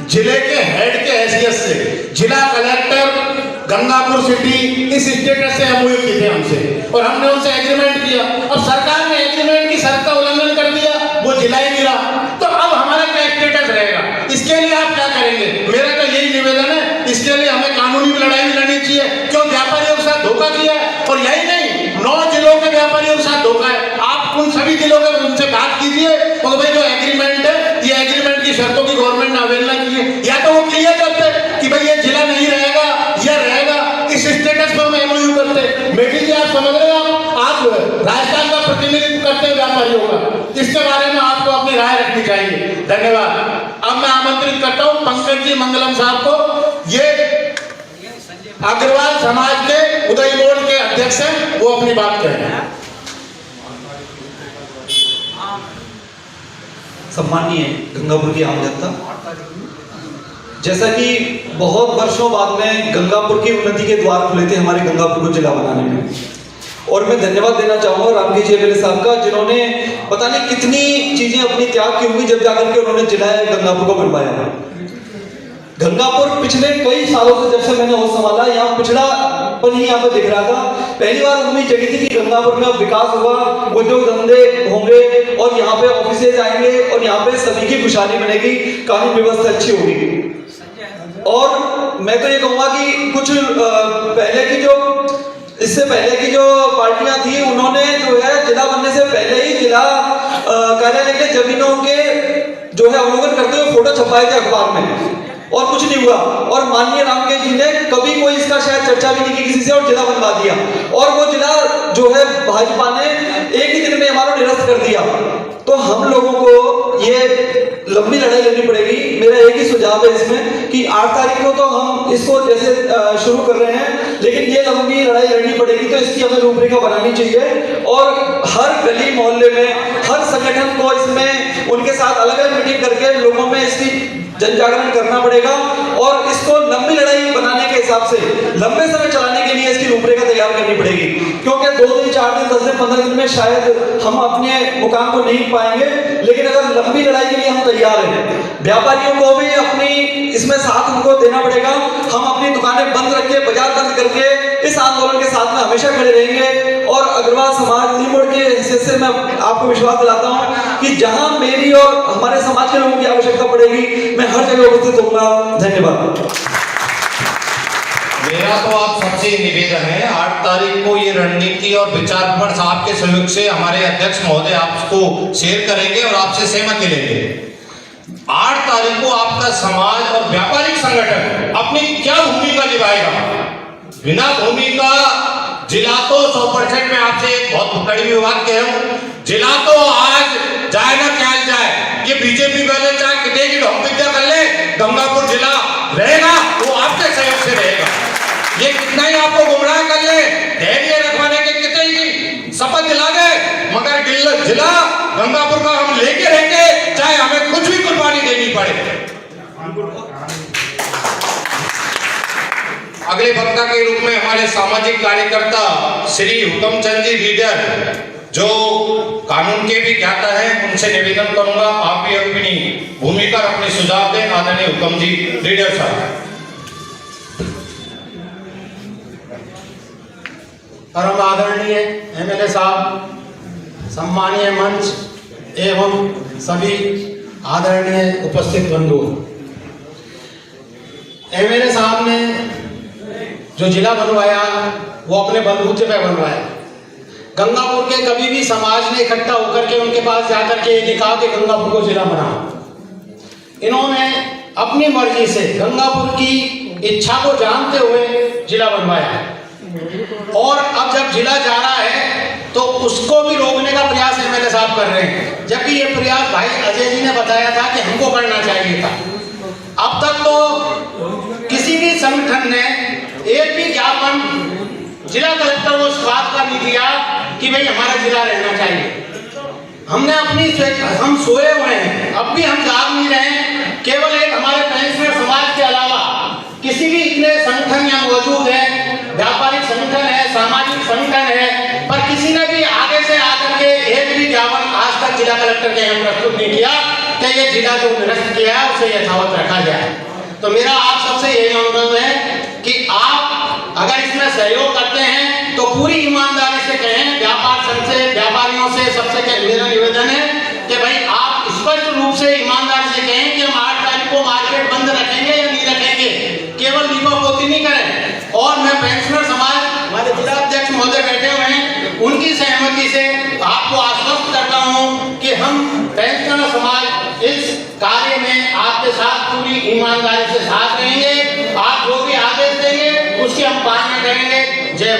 जिले के हेड के हैसियत से जिला कलेक्टर गंगापुर सिटी इस स्टेटस से एमओयू किए थे हमसे, और हमने उनसे एग्रीमेंट किया। अब सरकार ने एग्रीमेंट की शर्त का उल्लंघन कर दिया, वो जिला ही मिला, तो अब हमारा क्या स्टेटस रहेगा? इसके लिए आप क्या करेंगे? मेरा तो यही निवेदन है, इसके लिए हमें कानूनी लड़ाई भी लड़नी चाहिए, क्यों व्यापारियों के साथ धोखा किया है। और यही नहीं, 9 जिलों के व्यापारियों के साथ धोखा है। आप उन सभी जिलों के उनसे बात कीजिए और भाई जो एग्रीमेंट है, ये एग्रीमेंट की शर्तों की गवर्नमेंट ने अवेलना की है, या तो वो क्लियर करते कि भाई ये जिला नहीं रहेगा, यह रहेगा, इस स्टेटस पर हम एमओयू करते। मेटी जी आप समझ रहे हो, आप राजस्थान का प्रतिनिधित्व करते हैं व्यापारियों का, इसके बारे में आपको अपनी राय रखनी चाहिए। धन्यवाद। अब मैं आमंत्रित करता हूँ पंकज जी मंगलम साहब को, ये अग्रवाल समाज के उदय बोर्ड के अध्यक्ष हैं, वो अपनी बात करें। सम्मानीय गंगापुर की आम जनता, जैसा कि बहुत वर्षों बाद में गंगापुर की उन्नति के द्वार खुले थे हमारे गंगापुर को जिला बनाने में, और मैं धन्यवाद देना चाहूँगा रामजी जी एमएलए साहब का, जिन्होंने पता नहीं कितनी चीजें अपनी त्याग की होंगी जब जाकर के उन्होंने जिला गंगापुर को बनवाया। गंगापुर पिछले कई सालों से जब से मैंने होश संभाला, यहाँ पिछड़ापन ही यहाँ पर दिख रहा था। पहली बार उम्मीद जगी थी कि गंगापुर में विकास होगा, उद्योग धंधे होंगे और यहाँ पे ऑफिसेज आएंगे और यहाँ पे सभी की खुशहाली बनेगी, कानून व्यवस्था अच्छी होगी। और मैं तो ये कहूँगा कि कुछ इससे पहले की जो पार्टियां थी, उन्होंने जो है जिला बनने से पहले ही जिला कार्यालय के जमीनों के जो है अवलोकन करते हुए फोटो छपाए थे अखबार में, और कुछ नहीं हुआ। और माननीय रामके जी ने कभी कोई इसका शायद चर्चा भी नहीं की किसी से, और जिला बनवा दिया, और वो जिला जो है भाजपा ने एक ही दिन में हमारा निरस्त कर दिया। तो हम लोगों को ये लंबी लड़ाई लड़नी पड़ेगी। मेरा एक ही सुझाव है इसमें कि 8 तारीख को तो हम इसको जैसे शुरू कर रहे हैं, लेकिन ये लंबी लड़ाई लड़नी पड़ेगी, तो इसकी हमें रूपरेखा बनानी चाहिए, और हर गली मोहल्ले में हर संगठन को इसमें उनके साथ अलग अलग मीटिंग करके लोगों में इसकी जन जागरण करना पड़ेगा, और इसको लंबी लड़ाई बनाने के हिसाब से लंबे समय चलाने के लिए इसकी रूपरेखा तैयार करनी पड़ेगी, क्योंकि 2 दिन 4 दिन 10 दिन 15 दिन में शायद हम अपने मुकाम को नहीं पाएंगे, लेकिन अगर लंबी लड़ाई के लिए हम तैयार हैं। व्यापारियों को भी अपनी इसमें साथ उनको देना पड़ेगा। हम अपनी दुकानें बंद रख के, बाजार बंद करके इस आंदोलन के साथ में हमेशा खड़े रहेंगे, और अग्रवाल समाज उदय बोर्ड के हिस्से से मैं आपको विश्वास दिलाता हूं कि जहां मेरी और हमारे समाज के लोगों की आवश्यकता पड़ेगी, मैं हर जगह उपस्थित होऊंगा। धन्यवाद। मेरा तो आप सबसे निवेदन है, 8 तारीख को ये रणनीति और विचार विमर्श आपके सहयोग से हमारे अध्यक्ष महोदय आपको शेयर करेंगे और आपसे सहमति लेंगे। 8 तारीख को आपका समाज और व्यापारिक संगठन अपनी क्या भूमिका निभाएगा? बिना भूमिका जिला तो 100% में आपसे एक बहुत कड़ी बात कह रहा हूं, जिला तो आज जाए ना क्या जाए, ये बीजेपी वाले चाहे कितने की ढोंग विद्या कर ले, गंगापुर जिला रहेगा, वो आपके सहयोग से रहेगा। ये कितना ही आपको गुमराह कर ले, धैर्य रखवाने के कितने ही शपथ दिला दे, मगर जिला गंगापुर का हम लेके रहेंगे, चाहे हमें कुछ भी कुर्बानी देनी पड़े। अगले वक्ता के रूप में हमारे सामाजिक कार्यकर्ता श्री हुकमचंद जी लीडर, जो कानून के भी ज्ञाता है, उनसे निवेदन करूंगा आप भी अपनी भूमिका अपने सुझाव दें। आदरणीय हुकम जी लीडर साहब। परम आदरणीय एमएलए साहब, सम्मानीय मंच एवं सभी आदरणीय उपस्थित बंधु, एमएलए साहब ने जो जिला बनवाया वो अपने बलबूते पे बनवाया। गंगापुर के कभी भी समाज ने इकट्ठा होकर के उनके पास जाकर के ये लिखा कि गंगापुर को जिला बनाओ। इन्होंने अपनी मर्जी से गंगापुर की इच्छा को जानते हुए जिला बनवाया और अब जब जिला जा रहा है तो उसको भी रोकने का प्रयास एमएलए साहब कर रहे हैं, जबकि ये प्रयास भाई अजय जी ने बताया था कि हमको करना चाहिए था। अब तक तो किसी भी संगठन ने एक भी ज्ञापन जिला कलेक्टर को इस बात का नहीं दिया कि भाई हमारा जिला रहना चाहिए। हमने हम सोए हुए हैं, अब भी हम जाग नहीं रहे। केवल एक हमारे पेंशनर समाज के अलावा किसी भी इतने संगठन यहाँ मौजूद है, व्यापारिक संगठन है, सामाजिक संगठन है, पर किसी ने भी आगे से आकर के एक भी ज्ञापन आज तक जिला कलेक्टर के यहाँ प्रस्तुत नहीं किया कि ये जिला जो निरस्त किया है उसे यथावत रखा जाए। तो मेरा आप सबसे यही अनुरोध है कि आप अगर इसमें सहयोग करते हैं तो पूरी ईमानदारी से कहें, व्यापार संघ से, व्यापारियों से, सबसे मेरा निवेदन है कि भाई आप स्पष्ट रूप से ईमानदारी से कहें कि हम 8 तारीख को मार्केट बंद रखेंगे या नहीं रखेंगे, केवल लीपापोती नहीं करें। और मैं पेंशनर समाज, हमारे जिला अध्यक्ष महोदय बैठे हुए हैं, उनकी सहमति से आपको आश्वस्त करता हूं कि हम पेंशनर समाज इस कार्य में आपके साथ पूरी ईमानदारी से साथ रहेंगे। आप जो भी आदेश देंगे उसकी हम पालना करेंगे। जय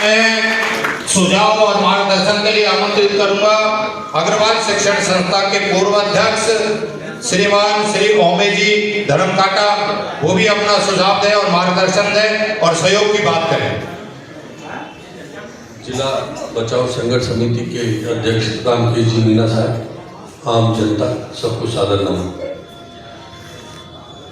मैं सुझाव और मार्गदर्शन के लिए आमंत्रित करूंगा अग्रवाल शिक्षण संस्था के पूर्व अध्यक्ष श्रीमान श्री ओमे जी धर्मकाटा, वो भी अपना सुझाव दें और मार्गदर्शन दें और सहयोग की बात करें। जिला बचाओ संघर्ष समिति के अध्यक्ष राम के जी मीना साहब, आम जनता सबको सादर नमन।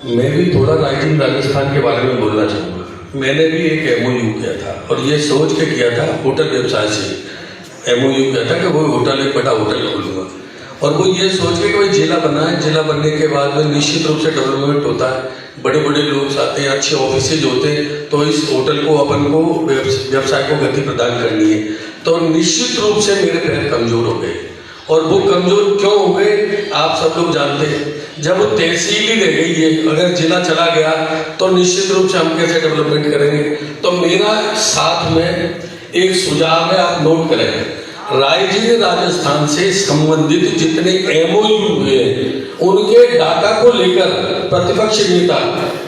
मैं भी थोड़ा राइजिंग राजस्थान के बारे में बोलना चाहूँगा। मैंने भी एक एमओयू किया था और ये सोच के किया था, होटल व्यवसाय से एमओयू किया था कि वो होटल, एक बड़ा होटल खोलूँगा और वो ये सोच के कि भाई जिला बना है, जिला बनने के बाद में निश्चित रूप से डेवलपमेंट होता है, बड़े बड़े लोग आते हैं, अच्छे ऑफिसेज होते हैं, तो इस होटल को अपन को व्यवसाय को गति प्रदान करनी है। तो निश्चित रूप से मेरे पैर कमजोर हो गए और वो कमजोर क्यों हो गए आप सब लोग जानते हैं। जब वो तहसील ही रह गई है, अगर जिला चला गया तो निश्चित रूप से हम कैसे डेवलपमेंट करेंगे। तो मेरा साथ में एक सुझाव है, आप नोट करें। राइजिंग राजस्थान से संबंधित जितने एमओयू हुए उनके डाटा को लेकर प्रतिपक्ष नेता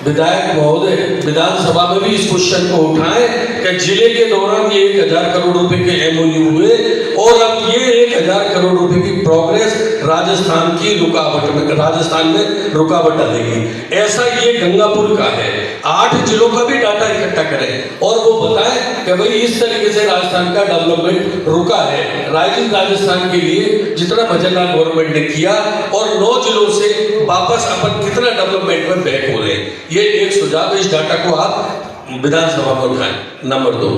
विधायक महोदय विधानसभा में भी इस क्वेश्चन को उठाएं कि जिले के दौरान ये 1000 करोड़ रुपए के एमओयू हुए और अब ये 1000 करोड़ रुपए की प्रोग्रेस राजस्थान की रुकावट में, राजस्थान में रुकावट डालेगी। ऐसा ये गंगापुर का है। 8 जिलों का भी डाटा इकट्ठा करें और वो बताएं कि भाई इस तरीके से राजस्थान का डेवलपमेंट रुका है। राइजिंग राजस्थान के लिए जितना भजनलाल गवर्नमेंट ने किया और 9 जिलों से वापस अपन कितना डेवलपमेंट में बैक हो रहे हैं, ये एक सुझाव। इस डाटा को आप विधानसभा में उठाएं। नंबर 2,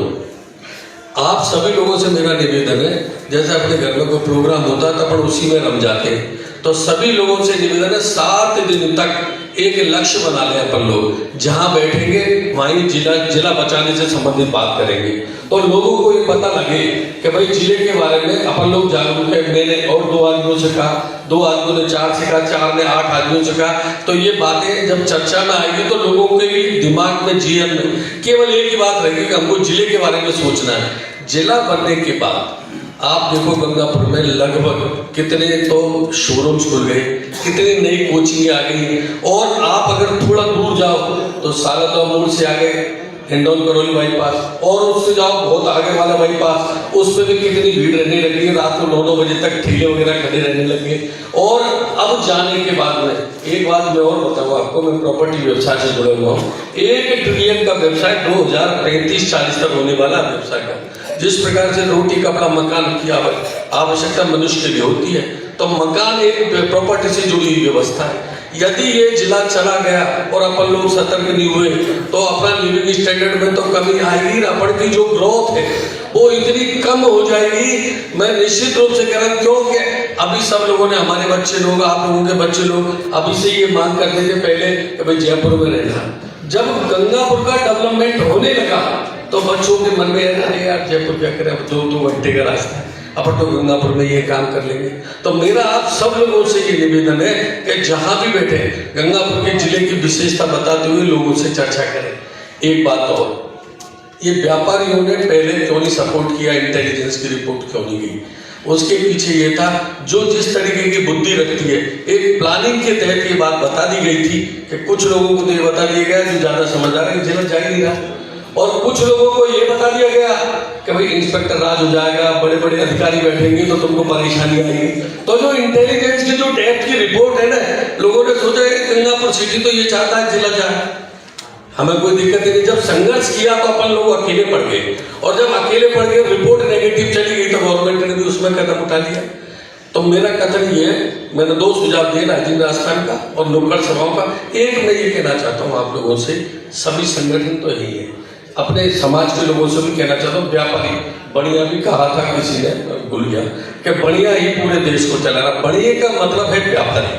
आप सभी लोगों से मेरा निवेदन है, जैसे अपने घर में कोई प्रोग्राम होता है तो अपन उसी में रम जाते हैं, तो सभी लोगों से निवेदन है 7 दिन तक एक लक्ष्य बना लें अपन लोग, जहां बैठेंगे वहीं जिला बचाने से संबंधित बात करेंगे। तो लोगों को ये पता लगे कि भाई जिले के बारे में अपन लोग जागरूक है। मैंने और 2 आदमियों से कहा, 2 आदमियों ने 4 से कहा, 4 ने 8 आदमियों से कहा। तो ये बातें जब चर्चा में आएगी तो लोगों के भी दिमाग में, जीवन में केवल एक ही बात रहेगी कि हमको जिले के बारे में सोचना है। जिला बनने के बाद आप देखो गंगापुर में लगभग कितने तो शोरूम्स खुल गए, कितनी नई कोचिंग आ गई और आप अगर थोड़ा दूर जाओ तो सालातों मोड़ से आगे हिंडौन करौली बाईपास और उससे जाओ बहुत आगे वाला बाईपास, उस पर भी कितनी भीड़ रहने लगी है। रात को 9-9 बजे तक ठेले वगैरह खड़े रहने लगे। और अब जाने के बाद में एक बात मैं और बताऊँ आपको, मैं प्रॉपर्टी व्यवसाय से जुड़ा हुआ हूँ। 1 ट्रिलियन का व्यवसाय 2035-40 तक होने वाला व्यवसाय का। जिस प्रकार से रोटी कपड़ा मकान की आवश्यकता मनुष्य के लिए होती है, तो मकान एक प्रॉपर्टी से जुड़ी हुई व्यवस्था है। यदि ये जिला चला गया और अपन लोग सतर्क नहीं हुए तो अपना लिविंग स्टैंडर्ड में तो कमी आएगी ना, अपन की जो ग्रोथ है वो इतनी कम हो जाएगी। मैं निश्चित रूप से कह रहा हूँ, क्योंकि अभी सब लोगों ने, हमारे बच्चे लोग, आप लोगों के बच्चे लोग अभी से ये मांग करते थे पहले कि भाई जयपुर में रहना। जब गंगापुर का डेवलपमेंट होने लगा तो बच्चों के मन में अरे यार जयपुर क्या करें, 2-2 घंटे का रास्ता है। अपन तो गंगापुर में ये काम कर लेंगे। तो मेरा आप सब लोगों से ये निवेदन है कि जहां भी बैठे गंगापुर के जिले की विशेषता बताते हुए लोगों से चर्चा करें। एक बात और, ये व्यापारियों ने पहले क्यों नहीं सपोर्ट किया, इंटेलिजेंस की रिपोर्ट क्यों नहीं गई, उसके पीछे ये था जो जिस तरीके की बुद्धि रखती है। एक प्लानिंग के तहत ये बात बता दी गई थी कि कुछ लोगों को तो ये बता दिया गया जो ज्यादा समझदार है जिला जा ही नहीं रहा, और कुछ लोगों को ये बता दिया गया कि भाई इंस्पेक्टर राज हो जाएगा, बड़े बड़े अधिकारी बैठेंगे तो तुमको परेशानी आएगी। तो जो इंटेलिजेंस की जो डेप्थ की रिपोर्ट है ना, लोगों ने सोचा गंगापुर सिटी तो ये चाहता है जिला जाए, हमें कोई दिक्कत नहीं। जब संघर्ष किया तो अपन लोग अकेले पड़ गए, और जब अकेले पड़ गए रिपोर्ट नेगेटिव चली गई तो गवर्नमेंट ने भी उसमें कदम उठा लिया। तो मेरा कथन ये है, मैंने 2 सुझाव दिए राजेंद्र आस्थान का और नुक्कड़ सभाओं का। एक मैं ये कहना चाहता हूँ आप लोगों से, सभी संगठन तो यही है, अपने समाज के लोगों से भी कहना चाहता हूँ, व्यापारी बढ़िया भी कहा था किसी ने, भूल गया, कि बढ़िया ही पूरे देश को चला रहा। बढ़िया का मतलब है व्यापारी।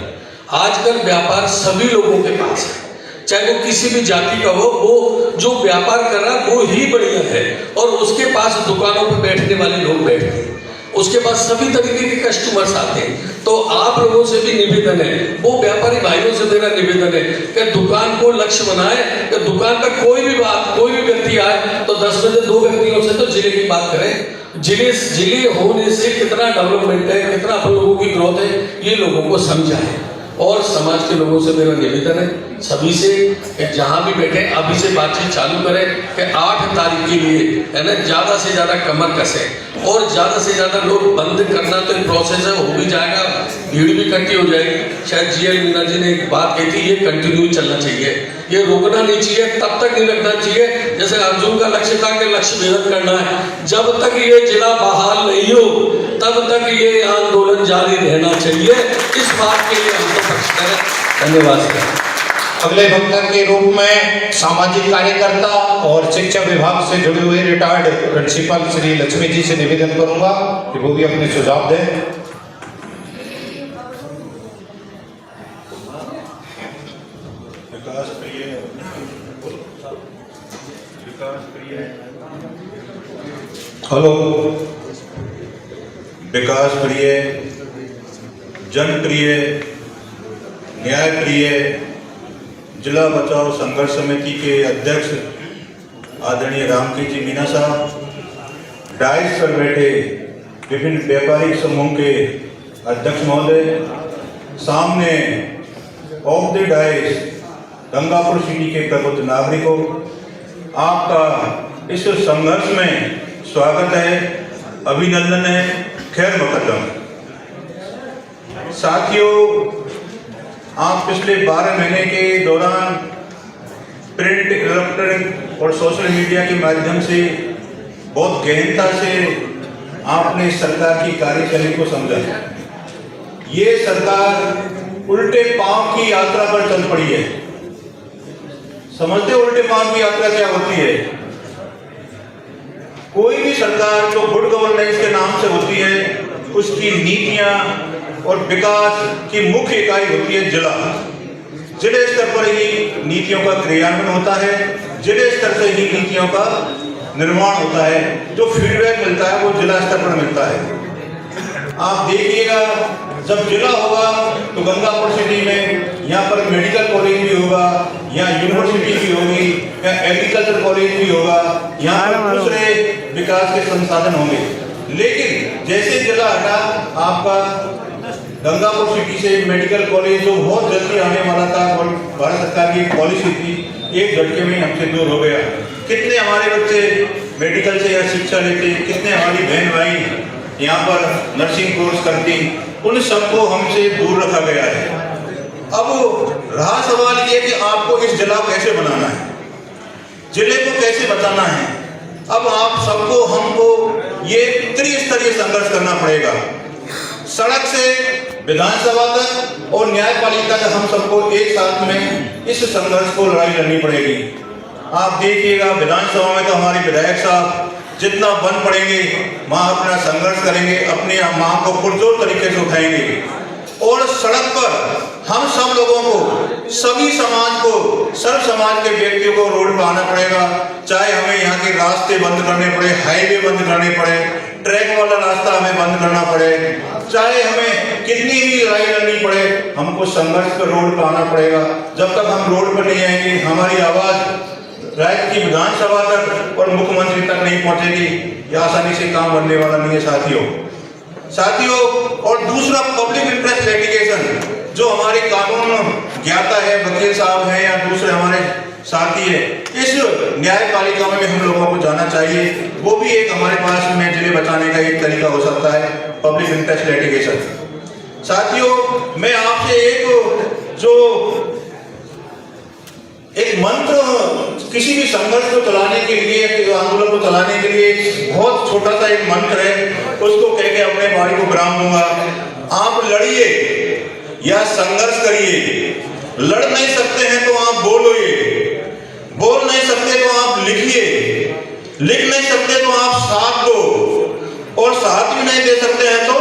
आजकल व्यापार सभी लोगों के पास है, चाहे वो किसी भी जाति का हो, वो जो व्यापार कर रहा है वो ही बढ़िया है, और उसके पास दुकानों पर बैठने वाले लोग बैठते हैं, उसके पास सभी तरीके के कस्टमर्स आते हैं। तो आप लोगों से भी निवेदन है, वो व्यापारी भाइयों से मेरा निवेदन है कि दुकान को लक्ष्य बनाए, कि दुकान पर कोई भी व्यक्ति आए तो 10 में से 2 व्यक्तियों से तो जिले की बात करें। जिले होने से कितना डेवलपमेंट है, कितना अपन लोगों की ग्रोथ है, ये लोगों को समझाए। और समाज के लोगों से मेरा निवेदन है सभी से कि जहां भी बैठे अभी से बातचीत चालू करें कि 8 तारीख के लिए है ना, ज्यादा से ज्यादा कमर कसे, और ज्यादा से ज्यादा लोग बंद करना तो प्रोसेस है, हो भी जाएगा, भीड़ भी इकट्ठी हो जाएगी। शायद GL मीना जी ने एक बात कही थी, ये कंटिन्यू चलना चाहिए, ये रोकना नहीं चाहिए, तब तक नहीं रखना चाहिए। जैसे अर्जुन का लक्ष्य था कि लक्ष्य भेदन करना है, जब तक ये जिला बहाल नहीं हो तब तक ये आंदोलन जारी रहना चाहिए। इस बात के लिए हम तो पक्षधर हैं। धन्यवाद। अगले वक्ता के रूप में सामाजिक कार्यकर्ता और शिक्षा विभाग से जुड़े हुए रिटायर्ड प्रिंसिपल श्री लक्ष्मी जी से निवेदन करूंगा कि वो भी अपने सुझाव दें। हेलो, विकास प्रिय, जनप्रिय, न्याय प्रिय जिला बचाओ संघर्ष समिति के अध्यक्ष आदरणीय रामकी जी मीना साहब, डाइस पर बैठे विभिन्न व्यापारिक समूह के अध्यक्ष महोदय, सामने of the dice Gangapur city के प्रबुद्ध नागरिकों, आपका इस संघर्ष में स्वागत है, अभिनंदन है, खैर मुकद्दम। साथियों, आप पिछले 12 महीने के दौरान प्रिंट, इलेक्ट्रॉनिक और सोशल मीडिया के माध्यम से बहुत गहनता से आपने सरकार की कार्यशैली को समझा। ये सरकार उल्टे पांव की यात्रा पर चल पड़ी है। समझते उल्टे पांव की यात्रा क्या होती है? कोई भी सरकार जो गुड गवर्नेंस के नाम से होती है, उसकी नीतियां और विकास की मुख्य इकाई होती है जिला। जिले स्तर पर ही नीतियों का क्रियान्वयन होता है, जिले स्तर से ही नीतियों का निर्माण होता है, जो फीडबैक मिलता है वो जिला स्तर पर मिलता है। आप देखिएगा, जब जिला होगा तो गंगापुर सिटी में यहाँ पर मेडिकल कॉलेज भी होगा, यहाँ यूनिवर्सिटी भी होगी, यहाँ एग्रीकल्चर कॉलेज भी होगा, यहाँ पर दूसरे विकास के संसाधन होंगे। लेकिन जैसे जिला हटा, आपका गंगापुर सिटी से मेडिकल कॉलेज जो बहुत जल्दी आने वाला था और भारत सरकार की पॉलिसी थी, एक झटके में हमसे दूर हो गया। कितने हमारे बच्चे मेडिकल से यहाँ शिक्षा लेते, कितने हमारी बहन भाई यहाँ पर नर्सिंग कोर्स करती, उन सबको हमसे दूर रखा गया है। अब रहा सवाल ये कि आपको इस जिला को कैसे बनाना है, जिले को कैसे बचाना है। अब आप सबको, हमको ये त्रिस्तरीय संघर्ष करना पड़ेगा। सड़क से विधानसभा तक और न्यायपालिका तक हम सबको एक साथ में इस संघर्ष को लड़ाई लड़नी पड़ेगी। आप देखिएगा, विधानसभा में तो हमारे विधायक साहब जितना बन पड़ेंगे वहां अपना संघर्ष करेंगे, अपनी मांग को पुरजोर तरीके से उठाएंगे। और सड़क पर हम सब लोगों को, सभी समाज को, सर्व समाज के व्यक्तियों को रोड पर आना पड़ेगा, चाहे हमें यहाँ के रास्ते बंद करने पड़े, हाईवे बंद करने पड़े, ट्रैक वाला रास्ता हमें बंद करना पड़े, चाहे हमें कितनी भी लड़ाई लड़नी पड़े, हमको संघर्ष पर रोड पर आना पड़ेगा। जब तक हम रोड पर नहीं आएंगे, हमारी आवाज राज्य की विधानसभा तक और मुख्यमंत्री तक नहीं पहुंचेगी, यह आसानी से काम बनने वाला नहीं है साथियों। और दूसरा पब्लिक इंटरेस्ट लिटिगेशन, जो हमारे कानून ज्ञाता है, वकील साहब हैं या दूसरे हमारे साथी है, इस न्यायपालिका में हम लोगों को जाना चाहिए। वो भी एक हमारे पास में जिले बचाने का एक तरीका हो सकता है, पब्लिक इंटरेस्ट लिटिगेशन। साथियों, मैं आपसे एक मंत्र, किसी भी संघर्ष को चलाने के लिए, आंदोलन को चलाने के लिए बहुत छोटा सा एक मंत्र है, उसको कह के अपने भाई को विराम दूंगा। आप लड़िए या संघर्ष करिए, लड़ नहीं सकते हैं तो आप बोलिए, बोल नहीं सकते तो आप लिखिए, लिख नहीं सकते तो आप साथ दो, और साथ भी नहीं दे सकते हैं तो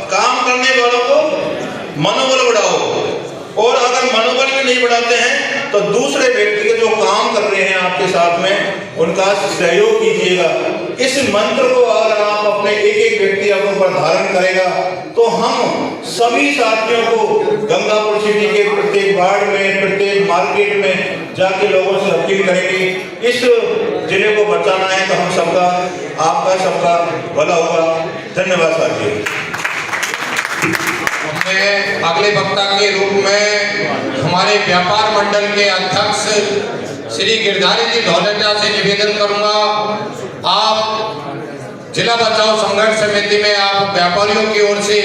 काम करने वालों को मनोबल बढ़ाओ, और अगर मनोबल भी नहीं बढ़ाते हैं तो दूसरे व्यक्ति के जो काम कर रहे हैं आपके साथ में, उनका सहयोग कीजिएगा। इस मंत्र को अगर आप अपने एक एक व्यक्ति अपने ऊपर धारण करेगा तो हम सभी साथियों को गंगापुर सिटी के प्रत्येक वार्ड में, प्रत्येक मार्केट में जाके लोगों से अपील करेंगे, इस जिले को बचाना है तो हम सबका, आपका सबका भला होगा। धन्यवाद साथियों। मैं अगले वक्ता के रूप में हमारे व्यापार मंडल के अध्यक्ष श्री गिरधारी जी धौलटा से निवेदन करूंगा, आप जिला बचाओ संघर्ष समिति में आप व्यापारियों की ओर से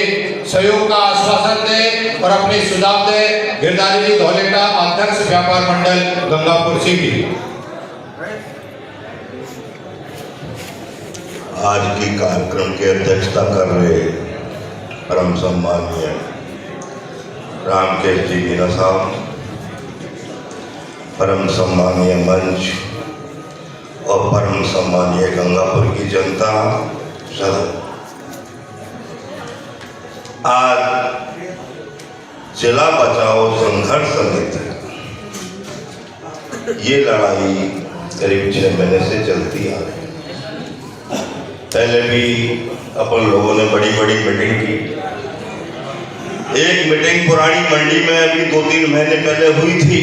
सहयोग का आश्वासन दें और अपने सुझाव दें। गिरधारी जी धौलटा, अध्यक्ष व्यापार मंडल गंगापुर सिटी। आज की कार्यक्रम की अध्यक्षता कर रहे परम सम्मानीय रामकेश जी मीना साहब, परम सम्मानीय मंच और परम सम्मानीय गंगापुर की जनता सदन, आज जिला बचाओ संघर्ष समिति ये लड़ाई करीब 6 महीने से चलती आ रही। पहले भी अपन लोगों ने बड़ी बड़ी मीटिंग की। एक मीटिंग पुरानी मंडी में अभी 2-3 महीने पहले हुई थी,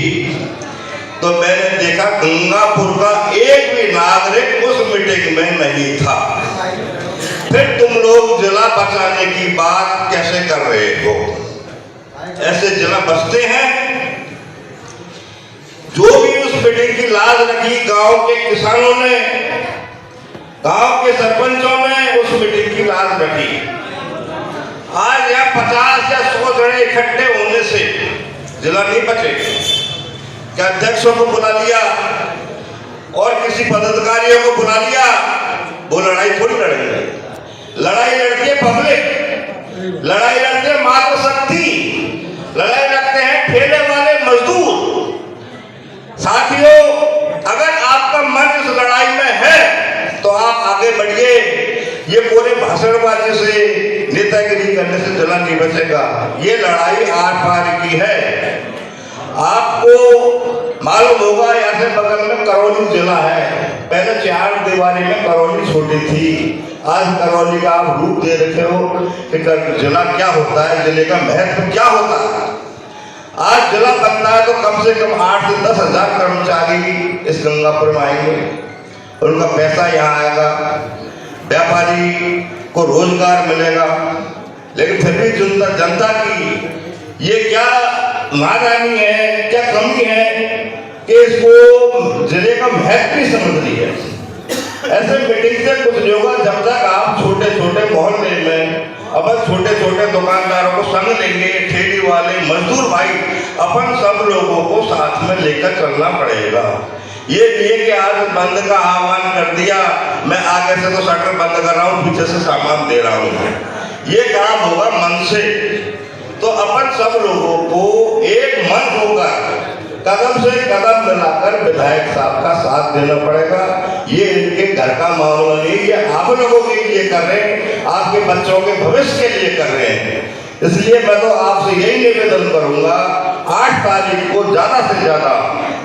तो मैंने देखा गंगापुर का एक भी नागरिक उस मीटिंग में नहीं था। फिर तुम लोग जिला बचाने की बात कैसे कर रहे हो? ऐसे जिला बचते हैं? जो भी उस मीटिंग की लाज रखी, गांव के किसानों ने, गांव के सरपंचों ने उस मीटिंग की लाज रखी। आज यहाँ 50 या 100 जने इकट्ठे होने से जिला नहीं बचे। क्या अध्यक्षों को बुला लिया और किसी पदाधिकारियों को बुला लिया, वो लड़ाई थोड़ी लड़ेंगे। लड़ाई लड़ती है पब्लिक, लड़ाई लड़ते हैं मातृशक्ति, लड़ाई लड़ते हैं ठेले वाले मजदूर। साथियों, अगर आपका मन इस लड़ाई में है तो आप आगे बढ़िए। ये पूरे भाषणबाजी से, नेतागिरी करने से जिला नहीं बचेगा। ये लड़ाई आर पार की है। आपको मालूम होगा, यहाँ से बगल में करौली जिला है। पहले 4 दीवारी में करौली छोटी थी, आज करौली का आप रूप दे रखे हो कि जिला क्या होता है, जिले का महत्व क्या होता है। आज जिला बनता है तो कम से कम 8 से 10 हजार कर्मचारी इस गंगापुर में आएंगे, उनका पैसा यहाँ आएगा, व्यापारी को रोजगार मिलेगा। लेकिन फिर भी जनता की ये क्या नादानी है, क्या कमी है कि इसको जिले का महत्व नहीं समझ रही है। ऐसे मीटिंग से कुछ नहीं होगा जब तक आप छोटे छोटे मोहल्ले में अपन छोटे छोटे दुकानदारों को संग लेंगे, ठेली वाले, मजदूर भाई, अपन सब लोगों को साथ में लेकर चलना पड़ेगा। ये नहीं कि आज बंद का आह्वान कर दिया, मैं आगे से तो शटर बंद कर रहा हूँ, पीछे से सामान दे रहा हूँ। ये काम होगा मन से। तो अपन सब लोगों को एक मन होकर कदम से कदम मिलाकर विधायक साहब का साथ देना पड़ेगा। ये इनके घर का मामला नहीं, ये आप लोगों के लिए कर रहे हैं, आपके बच्चों के भविष्य के लिए कर रहे हैं। इसलिए मैं तो आपसे यही निवेदन करूंगा, 8 तारीख को ज्यादा से ज्यादा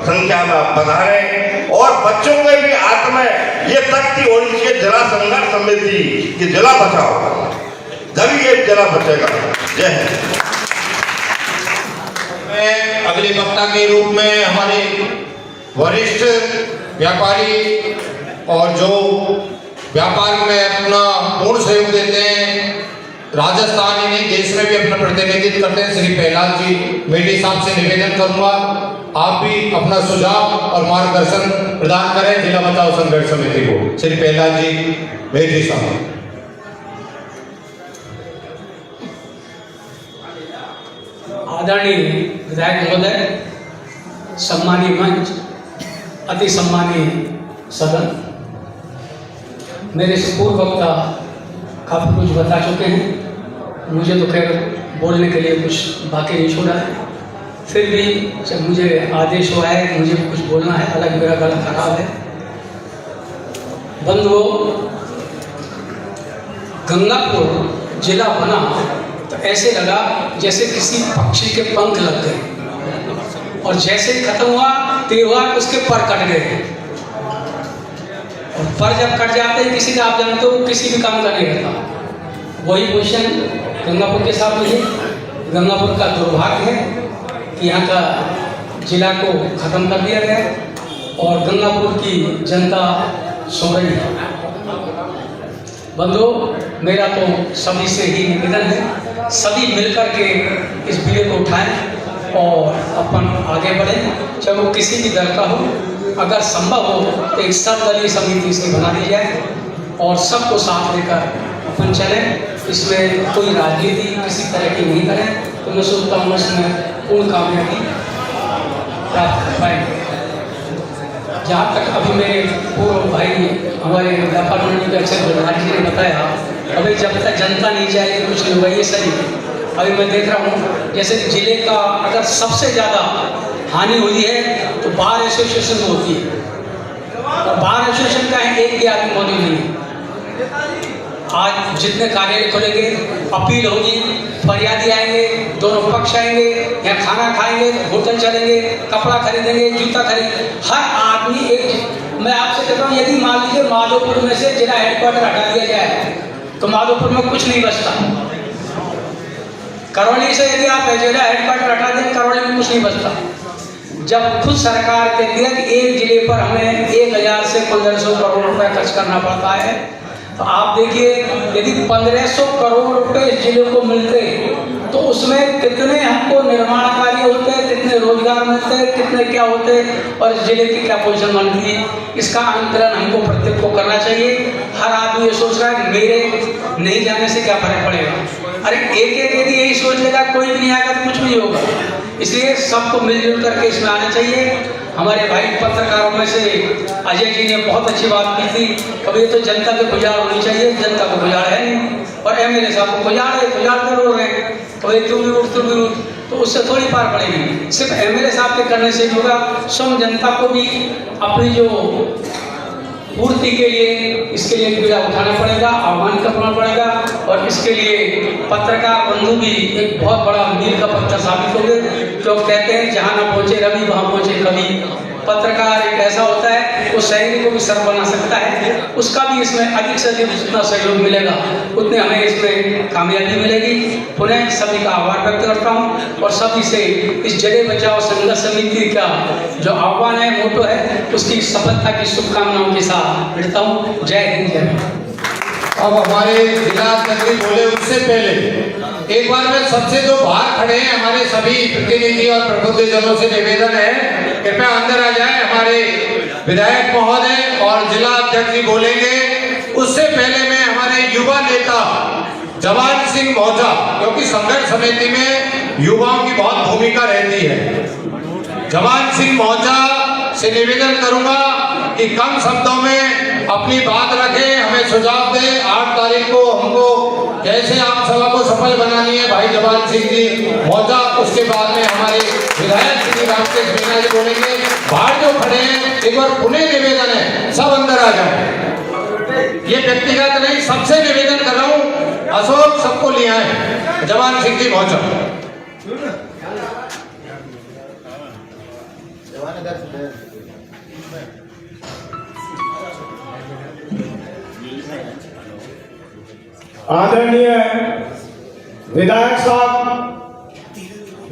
संख्या में आप पधारें और बच्चों के भी हाथ में ये तख्ती होनी चाहिए जिला संघर्ष समिति की जिला बचाओ, जब ये जिला बचेगा। जय हिंद। मैं अगले वक्ता के रूप में हमारे वरिष्ठ व्यापारी और जो व्यापार में अपना पूर्ण सहयोग देते हैं, राजस्थान ही नहीं देश में भी अपना प्रतिनिधित्व करते हैं, श्री प्रहलाद जी मेढी साहब से निवेदन करूंगा आप भी अपना सुझाव और मार्गदर्शन प्रदान करें जिला बचाओ संघर्ष समिति को। श्री प्रहलाद जी मेढी साहब। आदरणीय विधायक महोदय, सम्मानीय मंच, अति सम्मानीय सदन, मेरे से पूर्व वक्ता काफ़ी कुछ बता चुके हैं, मुझे तो खैर बोलने के लिए कुछ बाकी नहीं छोड़ा है। फिर भी जब मुझे आदेश हुआ है कि मुझे कुछ बोलना है, हालांकि मेरा गला खराब है। बंधुओं, गंगापुर जिला बना तो ऐसे लगा जैसे किसी पक्षी के पंख लग गए और जैसे ही खत्म हुआ त्योहार उसके पर कट गए। और पर जब कट जाते हैं किसी का, आप जानते हो, किसी भी काम का नहीं रहता। वही पोजीशन गंगापुर के साथ में है। गंगापुर का दुर्भाग्य है कि यहाँ का जिला को खत्म कर दिया गया और गंगापुर की जनता सो रही है। बंधुओं, मेरा तो सभी से ही निवेदन है, सभी मिलकर के इस बीड़े को उठाएं और अपन आगे बढ़ें, चाहे वो किसी भी दल का हो। अगर संभव हो तो एक सर्वदलीय समिति से बना दी जाए और सबको साथ लेकर अपन चलें। इसमें कोई राजनीति किसी तरह की नहीं करें तो मैं सोचता हूँ इसमें पूर्ण कामयाबी प्राप्त कर पाएंगे। जहाँ तक अभी मेरे पूर्व भाई हमारे व्यापार मंडली के अक्षर बलराज जी ने बताया, अभी जब तक जनता नहीं चाहेगी कुछ नहीं होगा, ये सही। अभी मैं देख रहा हूँ जैसे जिले का अगर सबसे ज़्यादा हानि हुई है तो बार एसोसिएशन में होती है और बार एसोसिएशन का एक भी आदमी मौजूद नहीं है। आज जितने कार्यालय खुलेंगे, अपील होगी, फरियादी आएंगे, दोनों पक्ष आएंगे, यहाँ खाना खाएंगे, होटल चलेंगे, कपड़ा खरीदेंगे, जूता खरीदेंगे, हर आदमी एक। मैं आपसे कहता हूँ यदि मान लीजिए माधोपुर में से जिला हेडक्वार्टर हटा दिया जाए तो माधोपुर में कुछ नहीं बचता। करौली से यदि आप जिला हेडक्वार्टर हटा दें, करौली में कुछ नहीं बचता। जब खुद सरकार कहती है कि एक जिले पर हमें 1000 से 1500 करोड़ रुपए खर्च करना पड़ता है, तो आप देखिए यदि 1500 करोड़ रुपए इस जिले को मिलते तो उसमें कितने हमको निर्माण कार्य होते हैं, कितने रोजगार मिलते हैं, कितने क्या होते हैं और इस जिले की क्या पोजीशन बनती है। इसका आंकलन हमको प्रत्येक को करना चाहिए। हर आदमी ये सोच रहा है मेरे नहीं जाने से क्या फर्क पड़ेगा। अरे एक यदि यही सोच लेगा कोई भी नहीं आएगा तो कुछ भी नहीं होगा। इसलिए सबको मिलजुल करके इसमें आना चाहिए। हमारे भाई पत्रकारों में से अजय जी ने बहुत अच्छी बात की थी, कभी तो जनता को गुजार होनी चाहिए, जनता को गुजार है नहीं और एमएलए साहब को गुजार कर रहे हैं, कभी तुम भी उठ तो उससे थोड़ी पार पड़ेगी। सिर्फ एमएलए साहब के करने से होगा, स्वयं जनता को भी अपनी जो पूर्ति के लिए इसके लिए बीड़ा उठाना पड़ेगा, आह्वान करना पड़ेगा और इसके लिए पत्रकार बंधु भी एक बहुत बड़ा मील का पत्थर साबित होंगे। जो कहते हैं जहाँ न पहुँचे रवि वहाँ पहुँचे कवि। पत्रकार एक ऐसा होता है वो शहरी को भी सर बना सकता है, उसका भी इसमें अधिक से अधिक जितना सहयोग मिलेगा उतने हमें इसमें कामयाबी मिलेगी। पुनः सभी का आभार व्यक्त करता हूँ और सभी से इस जगह बचाओ संघर्ष समिति का जो आह्वान है, मोटो है, उसकी सफलता की शुभकामनाओं के साथ मिलता हूँ। जय हिंद, जय भारत। अब हमारे जिला मंत्री बोले उससे पहले एक बार में सबसे जो बाहर खड़े हैं हमारे सभी प्रतिनिधि और प्रबुद्धजनों से निवेदन है कृपया अंदर आ जाए। हमारे विधायक महोदय और जिला अध्यक्ष जी बोलेंगे। उससे पहले मैं हमारे युवा नेता जवान सिंह मौजा, क्योंकि संघर्ष समिति में युवाओं की बहुत भूमिका रहती है, जवान सिंह मौजा से निवेदन करूंगा कि कम शब्दों में अपनी बात रखें, हमें सुझाव दें। 8 तारीख को हमको कैसे आप सभा को सफल बनानी है, भाई जवान सिंह जी मौजा। उसके बाद में हमारे विधायक श्री रामकेश मीणा जी बोलेंगे। बाहर जो खड़े हैं एक बार पुनः निवेदन है सब अंदर आ जाए। ये व्यक्तिगत नहीं, सबसे निवेदन कर रहा हूँ, अशोक सबको लिया है। जवान सिंह जी मौजा। आदरणीय विधायक साहब,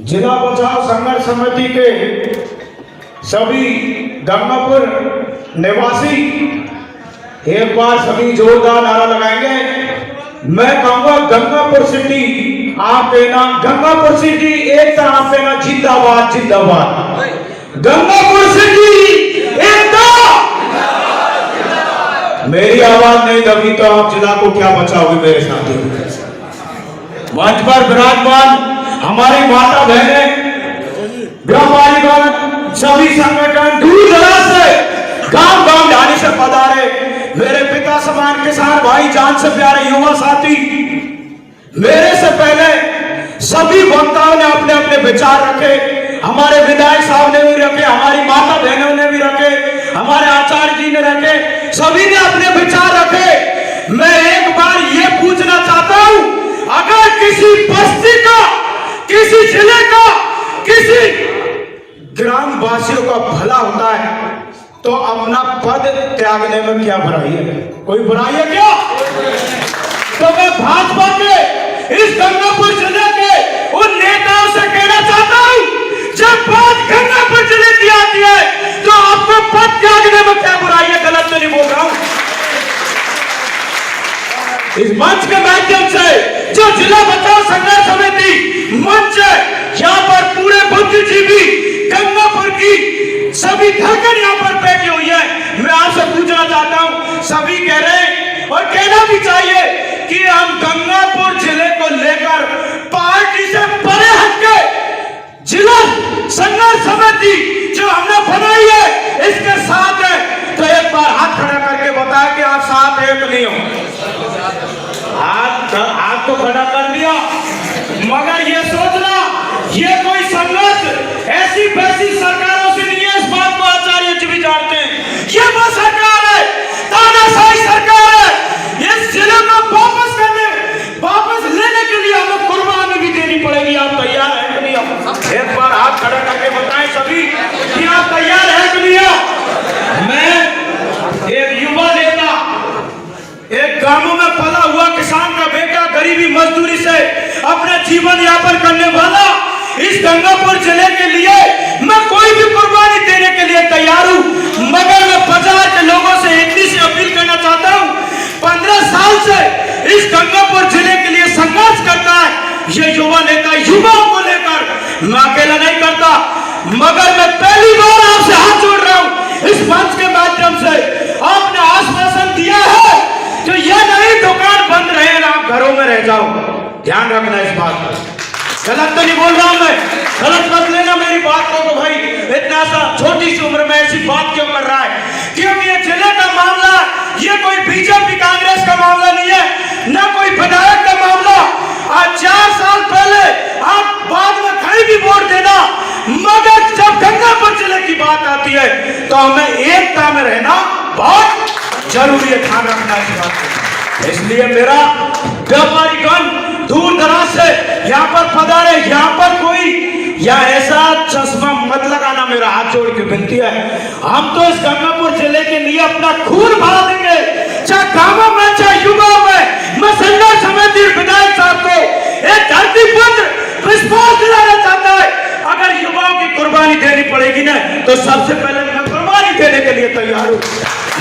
जिला बचाव संघर्ष समिति के सभी गंगापुर निवासी एक बार सभी जोरदार नारा लगाएंगे। मैं कहूंगा गंगापुर सिटी आप कहना, गंगापुर सिटी एक तरह आप कहना जिंदाबाद जिंदाबाद। गंगापुर सिटी एकता। मेरी आवाज नहीं दबी तो आप जिला को क्या बचाओगे मेरे साथियों। मंच पर विराजमान हमारी माता बहने, ग्रामवालीगण, सभी संगठन दूर दराज से गांव गांव ढाणी से पधारे, मेरे पिता समान किसान भाई, जान से प्यारे युवा साथी, मेरे से पहले सभी वक्ताओं ने अपने अपने विचार रखे। हमारे विधायक साहब ने भी रखे, हमारी माता बहनों ने भी रखे, हमारे आचार्य जी ने रखे, सभी ने अपने विचार रखे। मैं एक बार ये पूछना चाहता हूं, अगर किसी बस्ती का, किसी जिले का, किसी ग्राम वासियों का भला होता है तो अपना पद त्यागने में क्या बुराई है? कोई बुराई है क्या? तो मैं भाजपा के इस गंगापुर जिले के उन नेताओं से कहना चाहता हूं, जब बात गंगापुर जिले की आती है तो आपको पद त्यागने में क्या बुराई है? गलत तो नहीं बोल रहा हूं। इस मंच के माध्यम से जो जिला बचाव संघर्ष समिति मंच है, यहाँ पर पूरे बुद्धिजीवी गंगापुर की सभी धड़कन यहाँ पर बैठी हुई है। मैं आपसे पूछना चाहता हूँ, सभी कह रहे हैं और कहना भी चाहिए कि हम गंगापुर जिले को लेकर पार्टी से परे हटके जिला संघर्ष समिति जो हमने बनाई है इसके साथ है। तो एक बार हाथ खड़ा करके बताया कि आप साथ एक नहीं हो। हाथ तो खड़ा कर दिया, मगर ये सोचना ये कोई संघर्ष ऐसी वैसी सरकारों से नहीं है। इस बात को आचार्य जी भी जानते हैं। ये वो सरकार है, तानाशाही सरकार है। इस जिले को वापस लेने के लिए हमें कुर्बानी भी देनी पड़ेगी। आप तैयार हैं कि नहीं? एक बार हाथ खड़ा करके बताएं सभी कि आप तैयार हैं कि नहीं? मैं एक युवा नेता, एक गांवों में पला हुआ किसान का बेटा, गरीबी मजदूरी से अपना जीवन यापन करने वाला, इस गंगापुर जिले के लिए मैं कोई भी कुर्बानी देने के लिए तैयार हूं। मगर मैं बाजार के लोगों से इतनी सी अपील करना चाहता हूं, 15 साल से इस गंगापुर जिले के लिए संघर्ष करता है ये युवा नेता, युवाओं को लेकर मैं अकेला नहीं करता। मगर मैं पहली बार आपसे हाथ जोड़ रहा हूं इस मंच के माध्यम से। आपने आश्वासन दिया है जो यह नहीं दुकान बंद रहे ना आप घरों में रह जाओ, ध्यान रखना इस बात पर। गलत तो नहीं बोल रहा हूं मैं, गलत मत लेना मेरी बात को। तो भाई इतना सा छोटी सी उम्र में ऐसी बात क्यों कर रहा है? क्योंकि ये जिले का मामला, ये कोई बीजेपी कांग्रेस का मामला नहीं है, न कोई विधायक का मामला। आज 4 साल पहले आप बाद में कहीं भी वोट देना, मगर जब गंगापुर जिले की बात आती है तो हमें एकता में रहना बहुत जरूरी है, ध्यान रखना इस बात को। इसलिए मेरा व्यापारीगण दूर दराज से यहाँ पर पधारे, यहाँ पर कोई या ऐसा चश्मा मत लगाना, मेरा हाथ जोड़ के विनती है। हम तो इस गंगापुर जिले के लिए अपना खून बहा देंगे, चाहे गांवों में चाहे युवाओं में। मैं संघर्ष समिति विधायक साहब को एक धरती पुत्र विश्वास दिलाना चाहता है, अगर युवाओं की कुर्बानी देनी पड़ेगी ना तो सबसे पहले मैं कुर्बानी देने के लिए तैयार हूँ।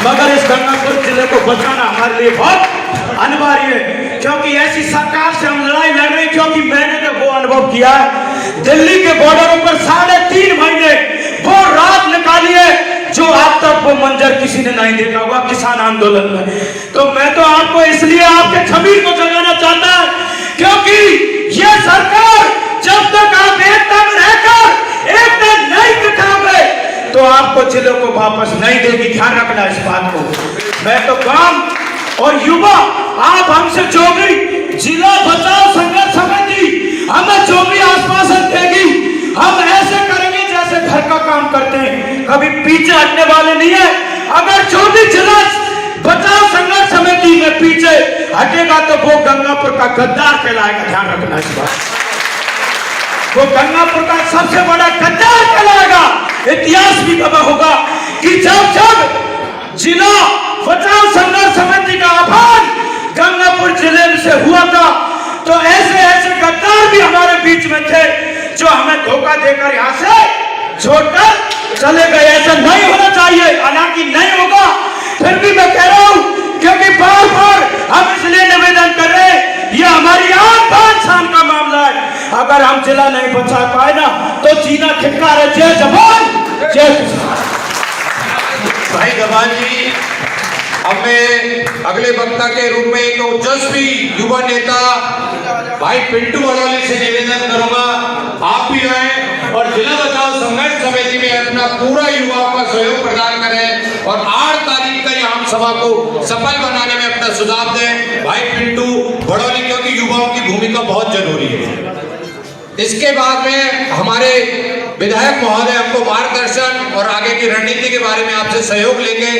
मगर इस गंगापुर जिले को बचाना हमारे लिए बहुत अनिवार्य है, क्योंकि ऐसी सरकार से हम लड़ाई लड़ रहे हैं। क्योंकि मैंने तो वो अनुभव किया है, दिल्ली के बॉर्डरों पर 3.5 महीने वो रात निकाली है जो आज तक वो मंजर किसी ने नहीं देखा होगा किसान आंदोलन में। तो मैं तो आपको इसलिए आपके छबीर को जगाना चाहता है, क्योंकि ये सरकार जब तक आप एकता में रहकर एकता नहीं दिखाओगे तो आपको जिलों को वापस नहीं देगी, ध्यान रखना इस बात को। मैं तो गांव और युवा, आप हमसे जो भी जिला बचाओ संघर्ष समिति हमें जो भी आश्वासन देगी, हम ऐसे करेंगे जैसे घर का काम करते हैं, कभी पीछे हटने वाले नहीं है। अगर जो भी जिला बचाओ संघर्ष समिति में पीछे हटेगा तो वो गंगापुर का गद्दार कहलाएगा, ध्यान रखना इस बात। वो गंगापुर का सबसे बड़ा गद्दार कहलाएगा। इतिहास भी गवाह होगा कि जब जब जिला बचाओ संघर्ष समिति का आह्वान गंगापुर जिले में से हुआ था तो ऐसे ऐसे गद्दार भी हमारे बीच में थे जो हमें धोखा देकर यहाँ से छोड़कर चले गए। ऐसा नहीं होना चाहिए, हालांकि नहीं होगा, फिर भी मैं कह रहा हूँ क्योंकि बार बार हम इसलिए निवेदन कर रहे हैं, ये हमारी आन शान का मामला है। अगर हम जिला नहीं बचा पाए ना तो जीना खिटकार है। जय जवान जय किसान। भाई गवान जी, अब मैं अगले वक्ता के रूप में एक ओजस्वी युवा नेता भाई पिंटू बड़ौली से निवेदन करूंगा, आप भी आए और जिला बचाओ संघर्ष समिति में अपना पूरा युवाओं का सहयोग प्रदान करें और 8 तारीख का आम सभा को सफल बनाने में अपना सुझाव दें। भाई पिंटू बड़ौली, क्योंकि युवाओं की भूमिका बहुत जरूरी है। इसके बाद में हमारे विधायक महोदय हमको मार्गदर्शन और आगे की रणनीति के बारे में आपसे सहयोग लेंगे।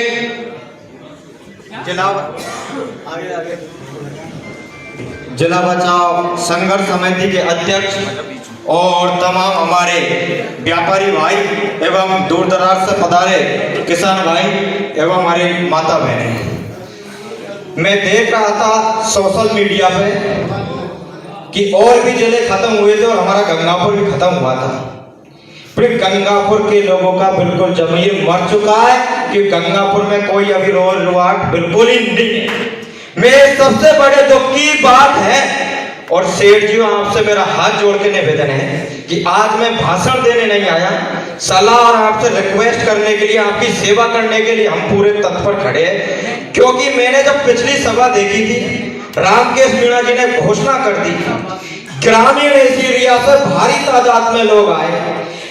जिला बचाओ संघर्ष समिति के अध्यक्ष और तमाम हमारे व्यापारी भाई एवं दूर दराज से पधारे किसान भाई एवं हमारे माता बहनें, मैं देख रहा था सोशल मीडिया पे कि और भी जिले खत्म हुए थे और हमारा गंगापुर भी खत्म हुआ था। फिर गंगापुर के लोगों का बिल्कुल जमीर मर चुका है कि गंगापुर में कोई अभी रोड रुआट बिल्कुल ही नहीं है। मेरे सबसे बड़े दुख की बात है और सेठ जी आपसे मेरा हाथ जोड़ के निवेदन है कि आज मैं भाषण देने नहीं आया, सलाह और आपसे रिक्वेस्ट करने के लिए, आपकी सेवा करने के लिए हम पूरे तत्पर खड़े हैं। क्योंकि मैंने जब पिछली सभा देखी थी, रामकेश मीणा जी ने घोषणा कर दी, ग्रामीण एरिया से भारी तादाद में लोग आए,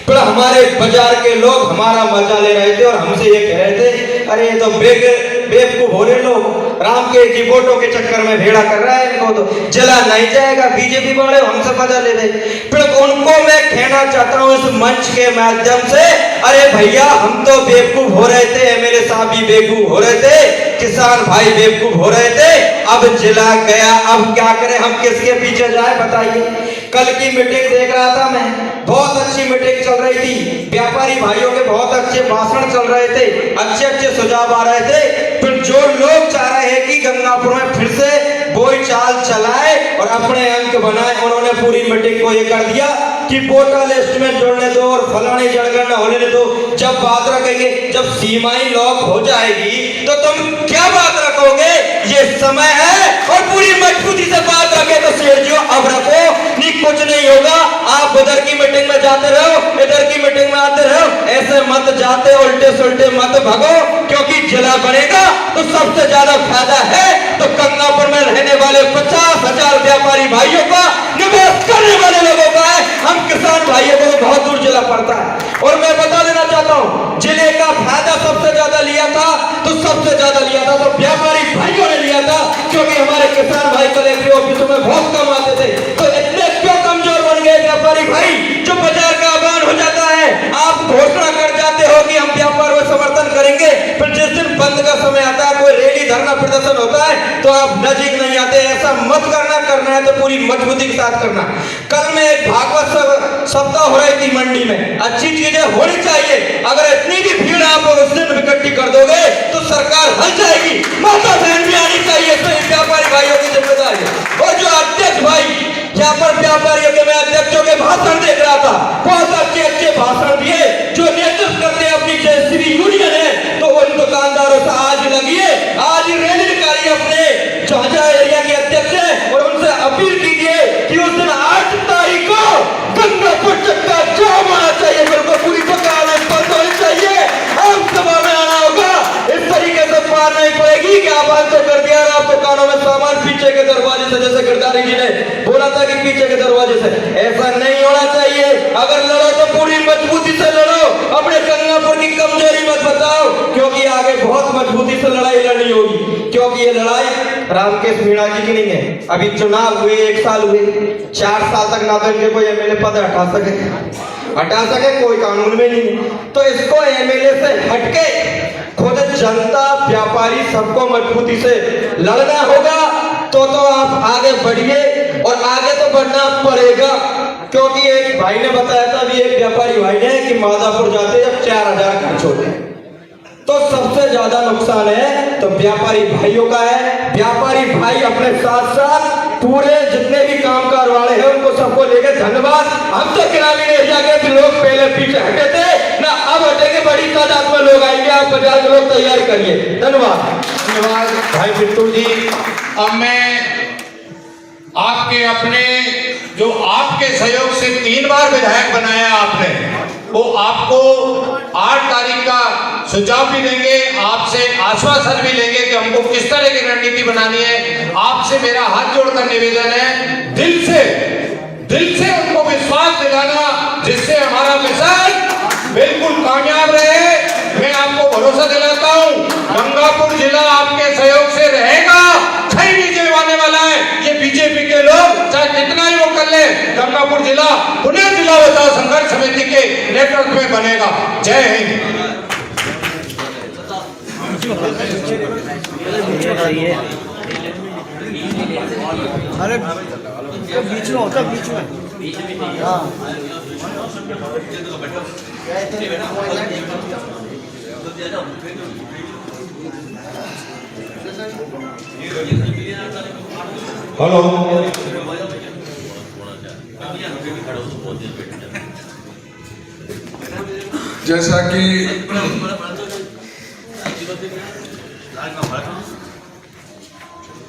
पर हमारे बाजार के लोग हमारा मजा ले रहे थे और हमसे ये कह रहे थे, अरे ये तो बेवकूफ हो रहे लोग, राम के जी वोटों के चक्कर में भेड़ा कर रहा है, इनको तो जला नहीं जाएगा, बीजेपी वाले हमसे मजा ले रहे। फिर उनको मैं कहना चाहता हूँ इस मंच के माध्यम से, अरे भैया हम तो बेवकूफ हो रहे थे, एमएलए साहब भी बेवकूफ हो रहे थे, किसान भाई बेवकूफ हो रहे थे, अब जिला गया, अब क्या करें, हम किसके पीछे जाए बताइए। कल की मीटिंग देख रहा था मैं, बहुत अच्छी मीटिंग चल रही थी, व्यापारी भाइयों के बहुत अच्छे भाषण चल रहे थे, अच्छे अच्छे सुझाव आ रहे थे। फिर जो लोग चाह रहे हैं कि गंगापुर में फिर से बोई चाल चलाए और अपने अंक बनाए, उन्होंने पूरी मीटिंग को ये कर दिया कि वोटर लिस्ट में जोड़ने दो और फलानी जनगणना होने दो। जब बात रखेंगे, जब सीमाएं लॉक हो जाएगी तो तुम क्या बात रखोगे, ये समय है और पूरी मजबूती से बात रखे तो शेर जी अब रखो, नहीं कुछ नहीं होगा। आप उधर की मीटिंग में जाते रहो, इधर की मीटिंग में आते रहो, ऐसे मत जाते उल्टे सुल्टे मत भगो, क्योंकि जिला बनेगा तो सबसे ज्यादा फायदा है तो गंगापुर में रहने वाले 50,000 व्यापारी भाइयों का, निवेश करने वाले लोगों का है। हम किसान भाइयों को तो बहुत दूर जिला पड़ता है। और मैं बता देना चाहता हूँ, जिले का फायदा सबसे ज्यादा लिया था तो सबसे ज्यादा लिया था तो व्यापारी भाइयों ने लिया था, क्योंकि हमारे किसान भाई कलेक्टर ऑफिसों में बहुत कम आते थे। तो इतने क्यों कमजोर बन गए व्यापारी भाई, जो बाजार का आह्वान हो जाता है, आप घोषणा कर जाते हो कि हम व्यापार में समर्थन करेंगे, फिर जिस दिन बंद का समय आता है, कोई रैली धरना प्रदर्शन होता है तो आप नजीक नहीं आते। ऐसा मत करना, करना है तो पूरी मजबूती के साथ करना। कल में एक भागवत सप्ताह हो रही थी मंडी में, अच्छी चीजें होनी चाहिए, अगर इतनी भी भीड़ आप उस दिन इकट्ठी कर दोगे तो सरकार हल जाएगी, माता बहन भी आनी चाहिए। तो व्यापारी भाइयों की जिम्मेदारी और जो अध्यक्ष भाई यहाँ पर व्यापारियों के, मैं अध्यक्षों के भाषण देख रहा था, बहुत अच्छे अच्छे भाषण दिए, जो नेतृत्व करते हैं अपनी जेसीबी यूनियन है, तो उन दुकानदारों से आज लगिए, आज रैली निकालिए अपने झाझा एरिया के अध्यक्ष है और उनसे अपील कीजिए कि उस दिन 8 तारीख को गंगापुर चक्का जाम होना चाहिए, बिल्कुल पूरी दुकानें बंद होनी चाहिए, आम सभा में आना होगा। इस तरीके से पार नहीं पड़ेगी कि आप बंद कर दिया और आप दुकानों में सामान पीछे के दरवाजे से, जैसे गिरधारी जी ने बोला था कि पीछे के दरवाजे से, ऐसा नहीं होना चाहिए। अगर लड़ो तो पूरी मजबूती से लड़ो, अपने गंगापुर की कमजोरी मत बताओ, क्योंकि आगे बहुत मजबूती से लड़ाई लड़नी होगी। क्योंकि ये लड़ाई रामकेश मीणा जी की नहीं है, अभी चुनाव हुए 1 साल हुए, 4 साल तक ना तो इनके कोई एमएलए पद हटा सके, कोई कानून में नहीं। तो इसको एमएलए से हटके खुद जनता, व्यापारी सबको मजबूती से लड़ना होगा। तो आप आगे बढ़िए और आगे तो बढ़ना पड़ेगा। क्योंकि एक भाई ने बताया था, अभी एक व्यापारी भाई ने, कि मादापुर जाते जब 4000 खर्च होते हैं तो सबसे ज्यादा नुकसान है तो व्यापारी भाइयों का है। व्यापारी भाई अपने साथ साथ पूरे जितने भी कामकार वाले हैं उनको सबको लेकर, धन्यवाद। हम तो ग्रामीण एरिया के लोग पहले पीछे हटे थे ना, अब हटेंगे, बड़ी तादाद में लोग आएंगे। आप 50 लोग तैयार करिए। धन्यवाद। धन्यवाद भाई बिट्टू जी। अब मैं आपके अपने जो आपके सहयोग से 3 बार विधायक बनाया आपने, वो आपको 8 तारीख का सुझाव भी देंगे, आपसे आश्वासन भी लेंगे कि हमको किस तरह की रणनीति बनानी है। आपसे मेरा हाथ जोड़कर निवेदन है, दिल से उनको विश्वास दिलाना, जिससे हमारा मिशन बिल्कुल कामयाब रहे। मैं आपको भरोसा दिलाता हूँ, गंगापुर जिला आपके सहयोग से रहेगा, कहीं भी जलवाने वाला है। ये बीजेपी के लोग चाहे कितना ही वो कर ले, गंगापुर जिला पुनः जिला बचाओ संघर्ष समिति के नेतृत्व में बनेगा। जय हिंद। अरे बीच में होता, बीच में। हाँ हेलो, जैसा कि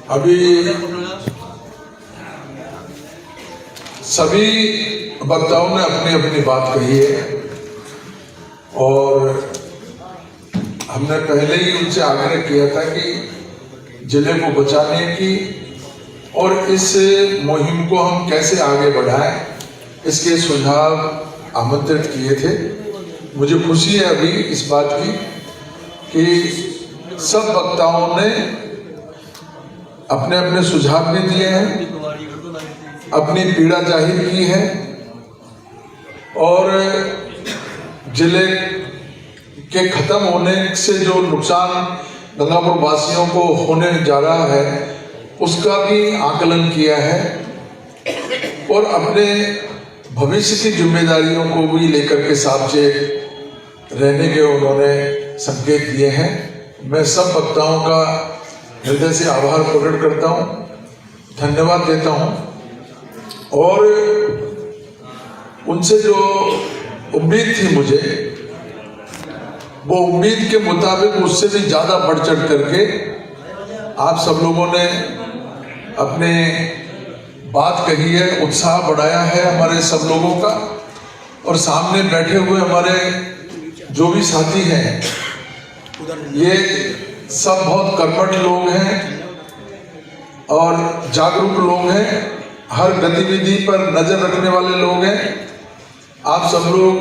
अभी सभी वक्ताओं ने अपनी अपनी बात कही है और हमने पहले ही उनसे आग्रह किया था कि जिले को बचाने की और इस मुहिम को हम कैसे आगे बढ़ाएं, इसके सुझाव आमंत्रित किए थे। मुझे खुशी है अभी इस बात की कि सब वक्ताओं ने अपने अपने सुझाव भी दिए हैं, अपनी पीड़ा जाहिर की है और जिले के खत्म होने से जो नुकसान गंगापुर वासियों को होने जा रहा है उसका भी आकलन किया है और अपने भविष्य की जिम्मेदारियों को भी लेकर के सामने रहने के उन्होंने संकेत दिए हैं। मैं सब वक्ताओं का हृदय से आभार प्रकट करता हूं, धन्यवाद देता हूं और उनसे जो उम्मीद थी मुझे, वो उम्मीद के मुताबिक उससे भी ज़्यादा बढ़ चढ़ करके आप सब लोगों ने अपने बात कही है, उत्साह बढ़ाया है हमारे सब लोगों का। और सामने बैठे हुए हमारे जो भी साथी हैं, ये सब बहुत कर्मठ लोग हैं और जागरूक लोग हैं, हर गतिविधि पर नजर रखने वाले लोग हैं। आप सब लोग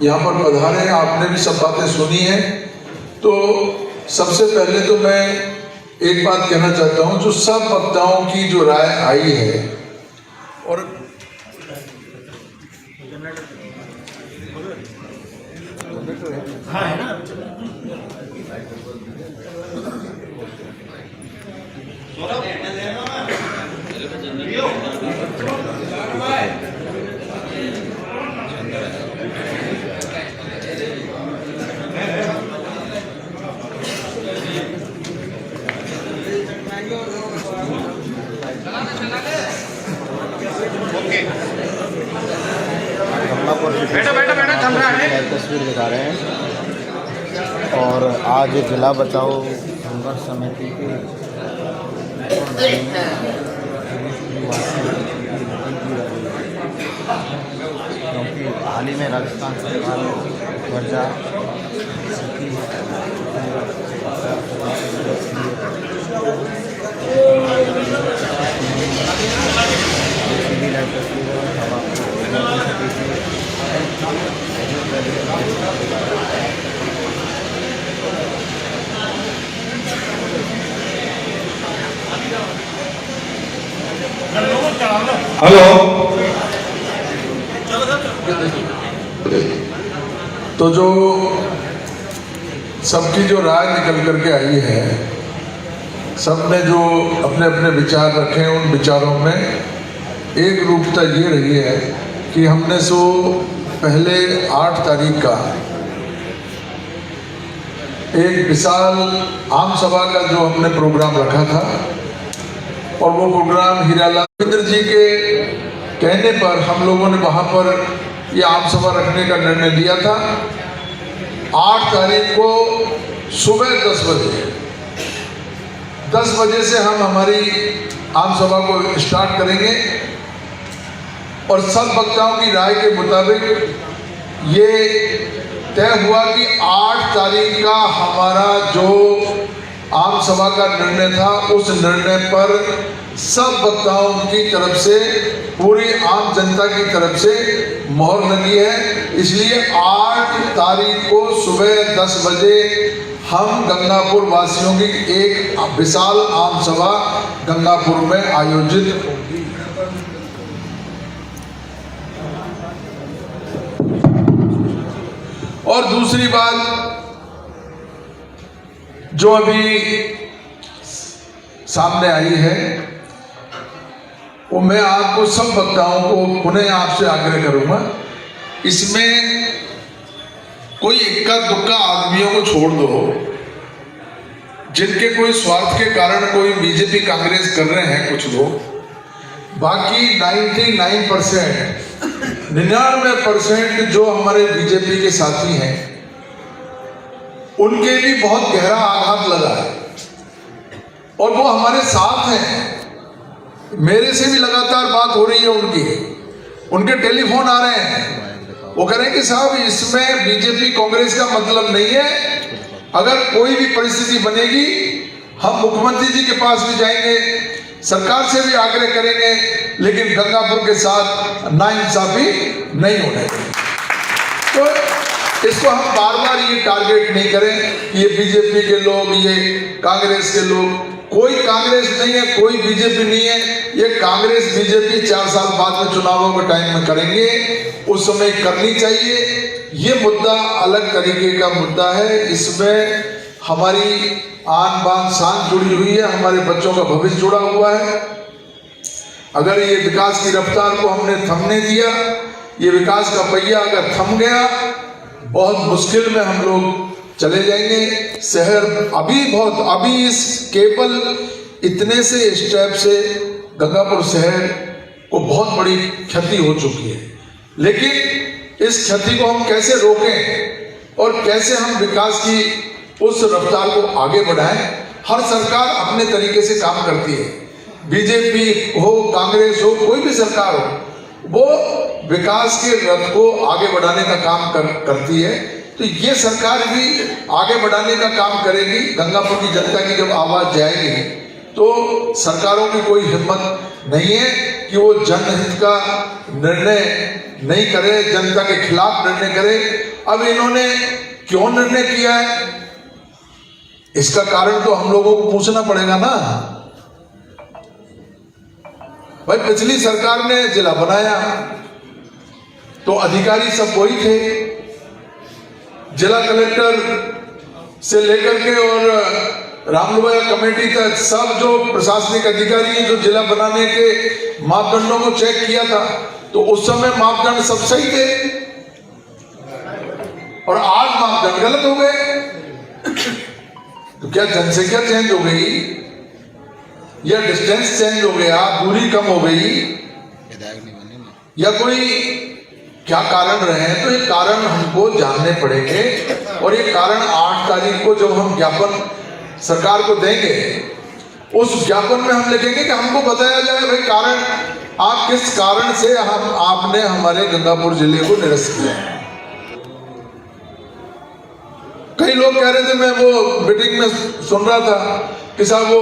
यहाँ पर पधारे हैं, आपने भी सब बातें सुनी हैं। तो सबसे पहले तो मैं एक बात कहना चाहता हूँ, जो सब वक्ताओं की जो राय आई है और हाँ है ना, तस्वीर दिखा रहे हैं और आज जिला बचाओ संघर्ष समिति के क्योंकि हाल ही में राजस्थान सरकार ने वर्षा हेलो, तो जो सबकी जो राय निकल करके आई है, सब ने जो अपने अपने विचार रखे हैं, उन विचारों में एक रूपता ये रही है कि हमने पहले 8 तारीख का एक विशाल आम सभा का जो हमने प्रोग्राम रखा था, और वो प्रोग्राम हीरालाल रविंद्र जी के कहने पर हम लोगों ने वहाँ पर ये आम सभा रखने का निर्णय लिया था। 8 तारीख को सुबह 10 बजे से हम हमारी आम सभा को स्टार्ट करेंगे, और सब वक्ताओं की राय के मुताबिक ये तय हुआ कि 8 तारीख का हमारा जो आम सभा का निर्णय था, उस निर्णय पर सब वक्ताओं की तरफ से, पूरी आम जनता की तरफ से मोहर लगी है। इसलिए 8 तारीख को सुबह 10 बजे हम गंगापुर वासियों की एक विशाल आम सभा गंगापुर में आयोजित होगी। और दूसरी बात जो अभी सामने आई है, वो मैं आपको सब वक्ताओं को पुनः आपसे आग्रह करूंगा, इसमें कोई इक्का दुक्का आदमियों को छोड़ दो जिनके कोई स्वार्थ के कारण कोई बीजेपी कांग्रेस कर रहे हैं कुछ लोग। बाकी 99% जो हमारे बीजेपी के साथी हैं, उनके भी बहुत गहरा आघात लगा है और वो हमारे साथ हैं। मेरे से भी लगातार बात हो रही है उनके टेलीफोन आ रहे हैं, वो कह रहे हैं कि साहब इसमें बीजेपी कांग्रेस का मतलब नहीं है, अगर कोई भी परिस्थिति बनेगी हम मुख्यमंत्री जी के पास भी जाएंगे, सरकार से भी आग्रह करेंगे, लेकिन गंगापुर के साथ नाइंसाफी नहीं होने। तो इसको हम बार बार ये टारगेट नहीं करें कि ये बीजेपी के लोग, ये कांग्रेस के लोग। कोई कांग्रेस नहीं है, कोई बीजेपी नहीं है। ये कांग्रेस बीजेपी 4 साल बाद में चुनावों के टाइम में करेंगे, उस समय करनी चाहिए। ये मुद्दा अलग तरीके का मुद्दा है, इसमें हमारी आन बान शान जुड़ी हुई है, हमारे बच्चों का भविष्य जुड़ा हुआ है। अगर ये विकास की रफ्तार को हमने थमने दिया, ये विकास का पहिया अगर थम गया, बहुत मुश्किल में हम लोग चले जाएंगे। शहर अभी इस केवल इतने से स्टेप से गंगापुर शहर को बहुत बड़ी क्षति हो चुकी है, लेकिन इस क्षति को हम कैसे रोकें और कैसे हम विकास की उस रफ्तार को आगे बढ़ाएं। हर सरकार अपने तरीके से काम करती है, बीजेपी हो, कांग्रेस हो, कोई भी सरकार हो, वो विकास के रथ को आगे बढ़ाने का काम करती है। तो ये सरकार भी आगे बढ़ाने का काम करेगी। गंगापुर की जनता की जब आवाज जाएगी तो सरकारों की कोई हिम्मत नहीं है कि वो जनहित का निर्णय नहीं करे, जनता के खिलाफ निर्णय करे। अब इन्होंने क्यों निर्णय किया है, इसका कारण तो हम लोगों को पूछना पड़ेगा ना। भाई पिछली सरकार ने जिला बनाया तो अधिकारी सब वही थे, जिला कलेक्टर से लेकर के और रामलुवाया कमेटी तक सब जो प्रशासनिक अधिकारी हैं जो जिला बनाने के मापदंडों को चेक किया था, तो उस समय मापदंड सब सही थे और आज मापदंड गलत हो गए। तो क्या जनसंख्या चेंज हो गई या डिस्टेंस चेंज हो गया, दूरी कम हो गई, या कोई क्या कारण रहे हैं? तो ये कारण हमको जानने पड़ेंगे और ये कारण 8 तारीख को जब हम ज्ञापन सरकार को देंगे, उस ज्ञापन में हम लिखेंगे कि हमको बताया जाए भाई कारण, आप किस कारण से आपने हमारे गंगापुर जिले को निरस्त किया। कई लोग कह रहे थे, मैं वो मीटिंग में सुन रहा था कि साहब वो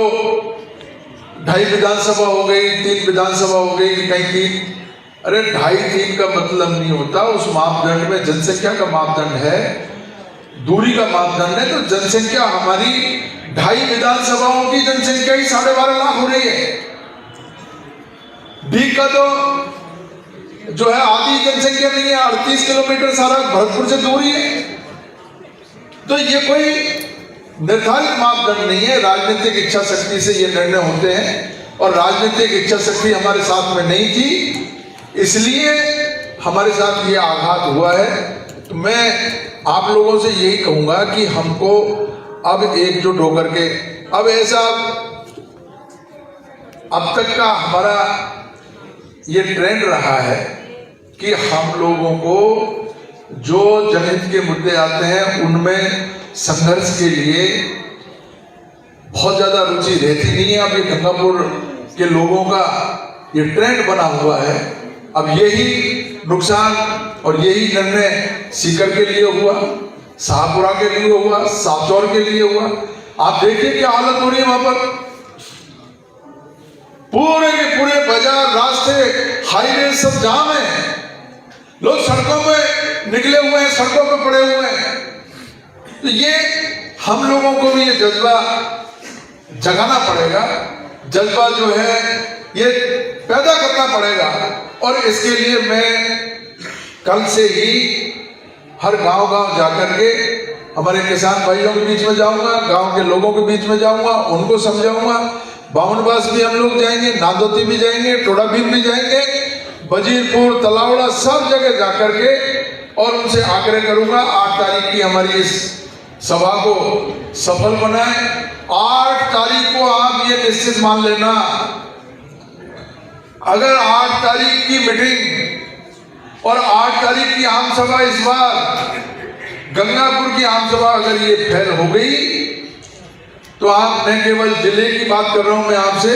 2.5 विधानसभा हो गई, 3 विधानसभा हो गई, कहीं 3। अरे 2.5-3 का मतलब नहीं होता, उस मापदंड में जनसंख्या का मापदंड है, दूरी का मापदंड है। तो जनसंख्या हमारी 2.5 विधानसभाओं की जनसंख्या ही 12.5 लाख हो रही है। डी का तो जो है आधी जनसंख्या नहीं है, 38 किलोमीटर सारा भरतपुर से दूरी है। तो ये कोई निर्धारित मापदंड नहीं है, राजनीतिक इच्छा शक्ति से ये निर्णय होते हैं और राजनीतिक इच्छा शक्ति हमारे साथ में नहीं थी, इसलिए हमारे साथ ये आघात हुआ है। तो मैं आप लोगों से यही कहूँगा कि हमको अब एकजुट होकर के, अब ऐसा अब तक का हमारा ये ट्रेंड रहा है कि हम लोगों को जो जनहित के मुद्दे आते हैं उनमें संघर्ष के लिए बहुत ज्यादा रुचि रहती नहीं है। अब ये गंगापुर के लोगों का ये ट्रेंड बना हुआ है। अब यही नुकसान और यही निर्णय सीकर के लिए हुआ, शाहपुरा के लिए हुआ, साचौर के लिए हुआ। आप देखिए क्या हालत हो रही है वहां पर। पूरे के पूरे बाजार, रास्ते, हाईवे सब जाम है। लोग सड़कों में निकले हुए हैं, सड़कों पे पड़े हुए हैं। तो ये हम लोगों को भी ये जज्बा जगाना पड़ेगा, जज्बा जो है ये पैदा करना पड़ेगा। और इसके लिए मैं कल से ही हर गांव-गांव जाकर के हमारे किसान भाइयों के बीच में जाऊंगा, गांव के लोगों के बीच में जाऊंगा, उनको समझाऊंगा। बावनबास भी हम लोग जाएंगे, नादोती भी जाएंगे, टोडाभीम भी जाएंगे, वजीरपुर, तलावड़ा, सब जगह जाकर के और उनसे आग्रह करूंगा 8 तारीख की हमारी इस सभा को सफल बनाएं। 8 तारीख को आप ये निश्चित मान लेना, अगर 8 तारीख की मीटिंग और 8 तारीख की आम सभा, इस बार गंगापुर की आम सभा अगर ये फेल हो गई तो आप न केवल जिले की बात कर रहा हूं मैं आपसे,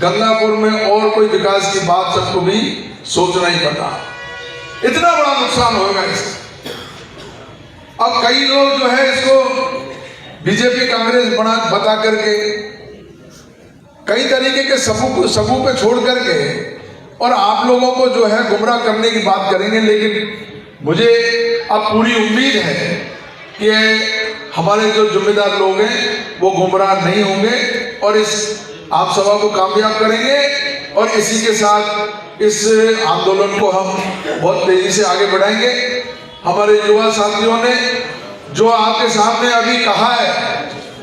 गंगापुर में और कोई विकास की बात सबको भी सोचना ही पड़ता। इतना बड़ा नुकसान होगा इसका। अब कई लोग जो है इसको बीजेपी कांग्रेस बता करके कई तरीके के सबूत पे छोड़ करके और आप लोगों को जो है गुमराह करने की बात करेंगे। लेकिन मुझे अब पूरी उम्मीद है कि हमारे जो जिम्मेदार लोग हैं वो गुमराह नहीं होंगे और इस आप सभा को कामयाब करेंगे। और इसी के साथ इस आंदोलन को हम बहुत तेजी से आगे बढ़ाएंगे। हमारे युवा साथियों ने जो आपके सामने अभी कहा है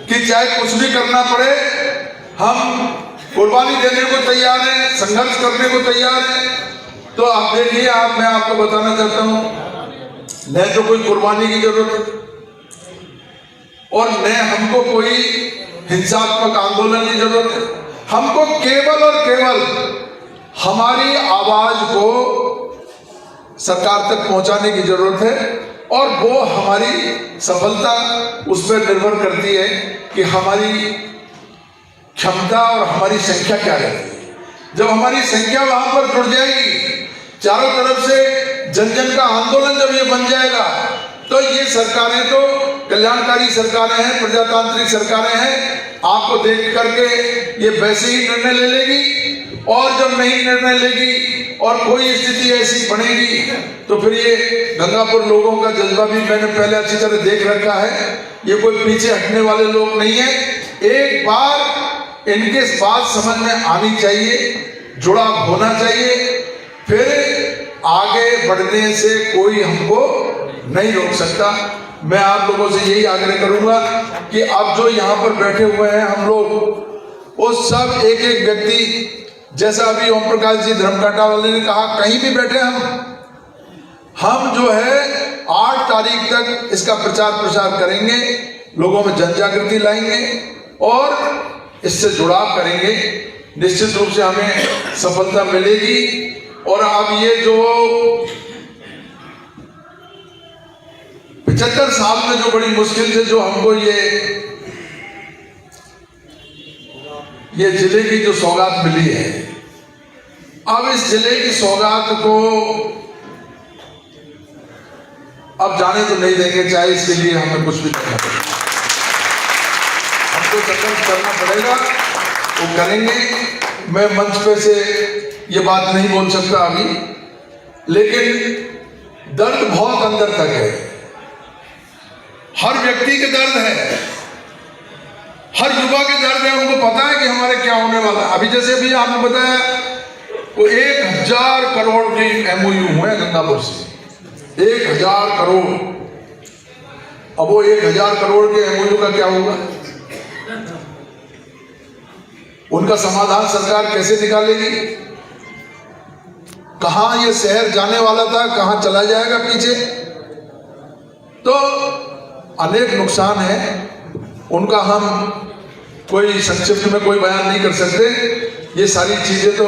कि चाहे कुछ भी करना पड़े हम कुर्बानी देने को तैयार हैं, संघर्ष करने को तैयार हैं। तो आप देखिए, मैं आपको बताना चाहता हूं, न तो कोई कुर्बानी की जरूरत है और न हमको कोई हिंसात्मक आंदोलन की जरूरत है। हमको केवल और केवल हमारी आवाज को सरकार तक पहुंचाने की जरूरत है और वो हमारी सफलता उस पर निर्भर करती है कि हमारी क्षमता और हमारी संख्या क्या रहती है। जब हमारी संख्या वहां पर जुड़ जाएगी, चारों तरफ से जन जन का आंदोलन जब ये बन जाएगा तो ये सरकारें तो कल्याणकारी सरकारें हैं, प्रजातांत्रिक सरकारें हैं। आपको देख करके ये वैसे ही निर्णय ले लेगी और जब नहीं निर्णय लेगी और कोई स्थिति ऐसी बनेगी तो फिर ये गंगापुर लोगों का जज्बा भी मैंने पहले अच्छी तरह देख रखा है। ये कोई पीछे हटने वाले लोग नहीं है। एक बार इनके बात समझ में आनी चाहिए, जुड़ाव होना चाहिए, फिर आगे बढ़ने से कोई हमको नहीं रोक सकता। मैं आप लोगों से यही आग्रह करूंगा कि अब जो यहाँ पर बैठे हुए हैं हम लोग, वो सब एक एक व्यक्ति, जैसा अभी ओम प्रकाश जी धर्मकांटा वाले ने कहा, कहीं भी बैठे हम जो है 8 तारीख तक इसका प्रचार प्रसार करेंगे, लोगों में जन जागृति लाएंगे और इससे जुड़ाव करेंगे। निश्चित रूप से हमें सफलता मिलेगी। और अब ये जो 75 साल में जो बड़ी मुश्किल से जो हमको ये जिले की जो सौगात मिली है, अब इस जिले की सौगात को अब जाने तो नहीं देंगे, चाहे इसके लिए हमें कुछ भी करना पड़ेगा, हमको संघर्ष करना पड़ेगा, वो करेंगे। मैं मंच पे से ये बात नहीं बोल सकता अभी, लेकिन दर्द बहुत अंदर तक है, हर व्यक्ति के दर्द है, हर युवा के दर्द है। उनको पता है कि हमारे क्या होने वाला है। अभी जैसे भी आपने बताया वो 1000 करोड़ के MOU हुए गंगापुर से, 1000 करोड़। अब वो 1000 करोड़ के MOU का क्या होगा, उनका समाधान सरकार कैसे निकालेगी? कहाँ ये शहर जाने वाला था, कहाँ चला जाएगा पीछे। तो अनेक नुकसान है, उनका हम कोई संक्षिप्त में कोई बयान नहीं कर सकते। ये सारी चीजें तो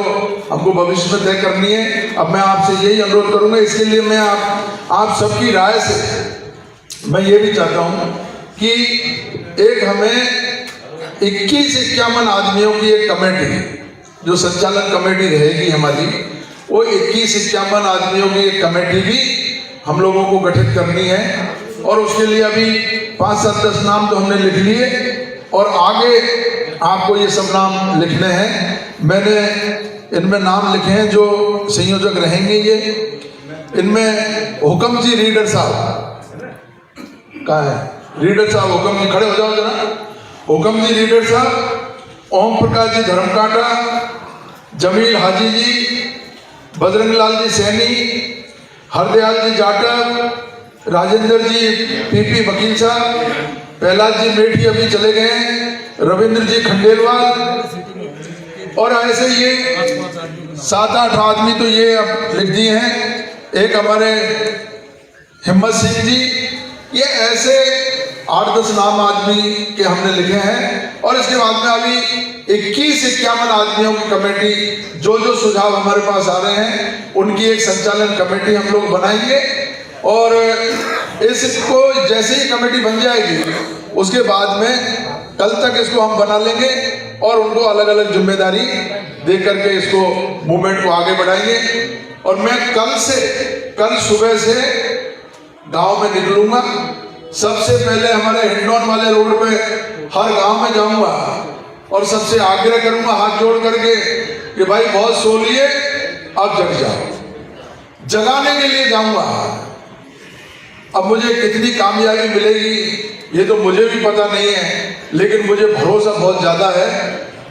हमको भविष्य में तय करनी है। अब मैं आपसे यही अनुरोध करूंगा, इसके लिए मैं आप सबकी राय से मैं ये भी चाहता हूं कि एक हमें 21-51 आदमियों की एक कमेटी, जो संचालन कमेटी रहेगी हमारी, वो 21-51 आदमियों की एक कमेटी भी हम लोगों को गठित करनी है। और उसके लिए अभी 5-7-10 नाम तो हमने लिख लिए और आगे आपको ये सब नाम लिखने हैं। मैंने इनमें नाम लिखे हैं जो संयोजक रहेंगे। ये इनमें हुक्म जी रीडर साहब कहाँ है? रीडर साहब हुक्म जी खड़े हो जाओ जरा। हुक्म जी रीडर साहब, ओम प्रकाश जी धर्मकाटा, जमील हाजी जी, बजरंग लाल जी सैनी, हरदयाल जी जाटव, राजेंद्र जी पीपी वकील साहब, प्रहलाद जी मेठी अभी चले गए हैं, रविंद्र जी खंडेलवाल, और ऐसे ये 7-8 आदमी तो ये अब लिख दिए हैं। एक हमारे हिम्मत सिंह जी, ये ऐसे 8-10 नाम आदमी के हमने लिखे हैं। और इसके बाद में अभी 21-51 आदमियों की कमेटी, जो सुझाव हमारे पास आ रहे हैं उनकी एक संचालन कमेटी हम लोग बनाएंगे। और इसको जैसे ही कमेटी बन जाएगी उसके बाद में कल तक इसको हम बना लेंगे और उनको अलग अलग जिम्मेदारी दे करके इसको मूवमेंट को आगे बढ़ाएंगे। और मैं कल सुबह से गांव में निकलूंगा। सबसे पहले हमारे हिंडौन वाले रोड पे हर गांव में जाऊंगा और सबसे आग्रह करूंगा हाथ जोड़ करके कि भाई बहुत सो लिए, अब जग जाओ। जगाने के लिए जाऊंगा। अब मुझे कितनी कामयाबी मिलेगी ये तो मुझे भी पता नहीं है, लेकिन मुझे भरोसा बहुत ज़्यादा है